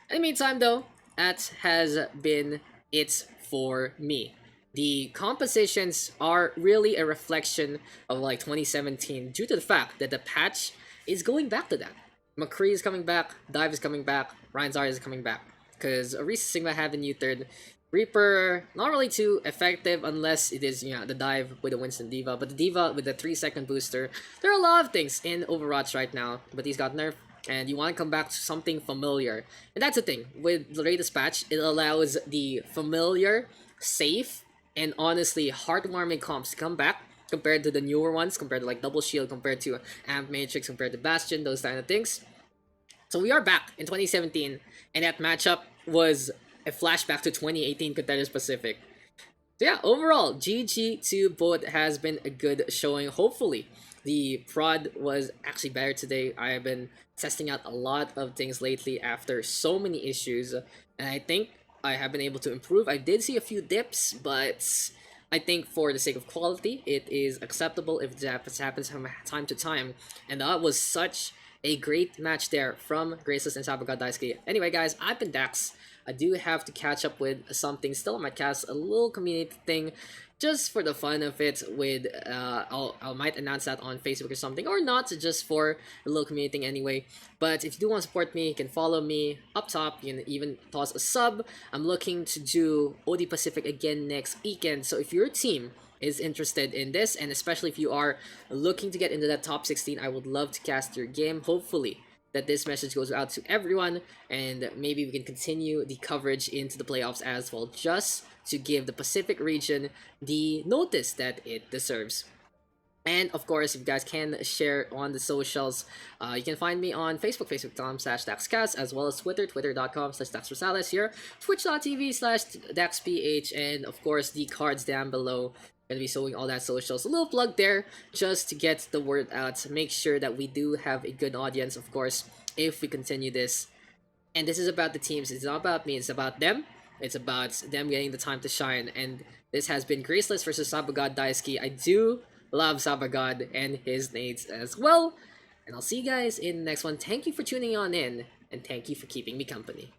In the meantime though, that has been it for me. The compositions are really a reflection of like 2017 due to the fact that the patch is going back to that. McCree is coming back, Dive is coming back, Ryan Zarya is coming back. Because Orisa Sigma have the new third. Reaper, not really too effective unless it is, you know, the dive with the Winston D.Va. But the D.Va with the 3-second booster, there are a lot of things in Overwatch right now. But he's got nerfed, and you want to come back to something familiar. And that's the thing, with the latest patch, it allows the familiar, safe, and honestly heartwarming comps to come back compared to the newer ones, compared to like Double Shield, compared to Amp Matrix, compared to Bastion, those kind of things. So we are back in 2017, and that matchup was a flashback to 2018 Contenders Pacific. So yeah, overall, GG to both has been a good showing. Hopefully, the prod was actually better today. I have been testing out a lot of things lately after so many issues, and I think I have been able to improve. I did see a few dips, but I think for the sake of quality, it is acceptable if it happens from time to time. And that was such a great match there from Graceless and SABAGOD Daisuki. Anyway guys, I've been Daks. I do have to catch up with something still on my cast, a little community thing. just for the fun of it. With I might announce that on Facebook or something, or not, just for a little community thing anyway. But if you do want to support me, you can follow me up top. You can even toss a sub. I'm looking to do OD Pacific again next weekend, so if your team is interested in this, and especially if you are looking to get into that top 16, I would love to cast your game. Hopefully that this message goes out to everyone, and maybe we can continue the coverage into the playoffs as well, just to give the Pacific region the notice that it deserves. And of course, if you guys can share on the socials, you can find me on Facebook, facebook.com/DaksCast, as well as Twitter, twitter.com/DaksRosales here, twitch.tv/DaksPH, and of course the cards down below. Gonna be showing all that socials. A little plug there, just to get the word out. Make sure that we do have a good audience, of course, if we continue this. And this is about the teams. It's not about me. It's about them. It's about them getting the time to shine. And this has been Graceless versus SABAGOD Daisuki. I do love SABAGOD and his nades as well. And I'll see you guys in the next one. Thank you for tuning on in, and thank you for keeping me company.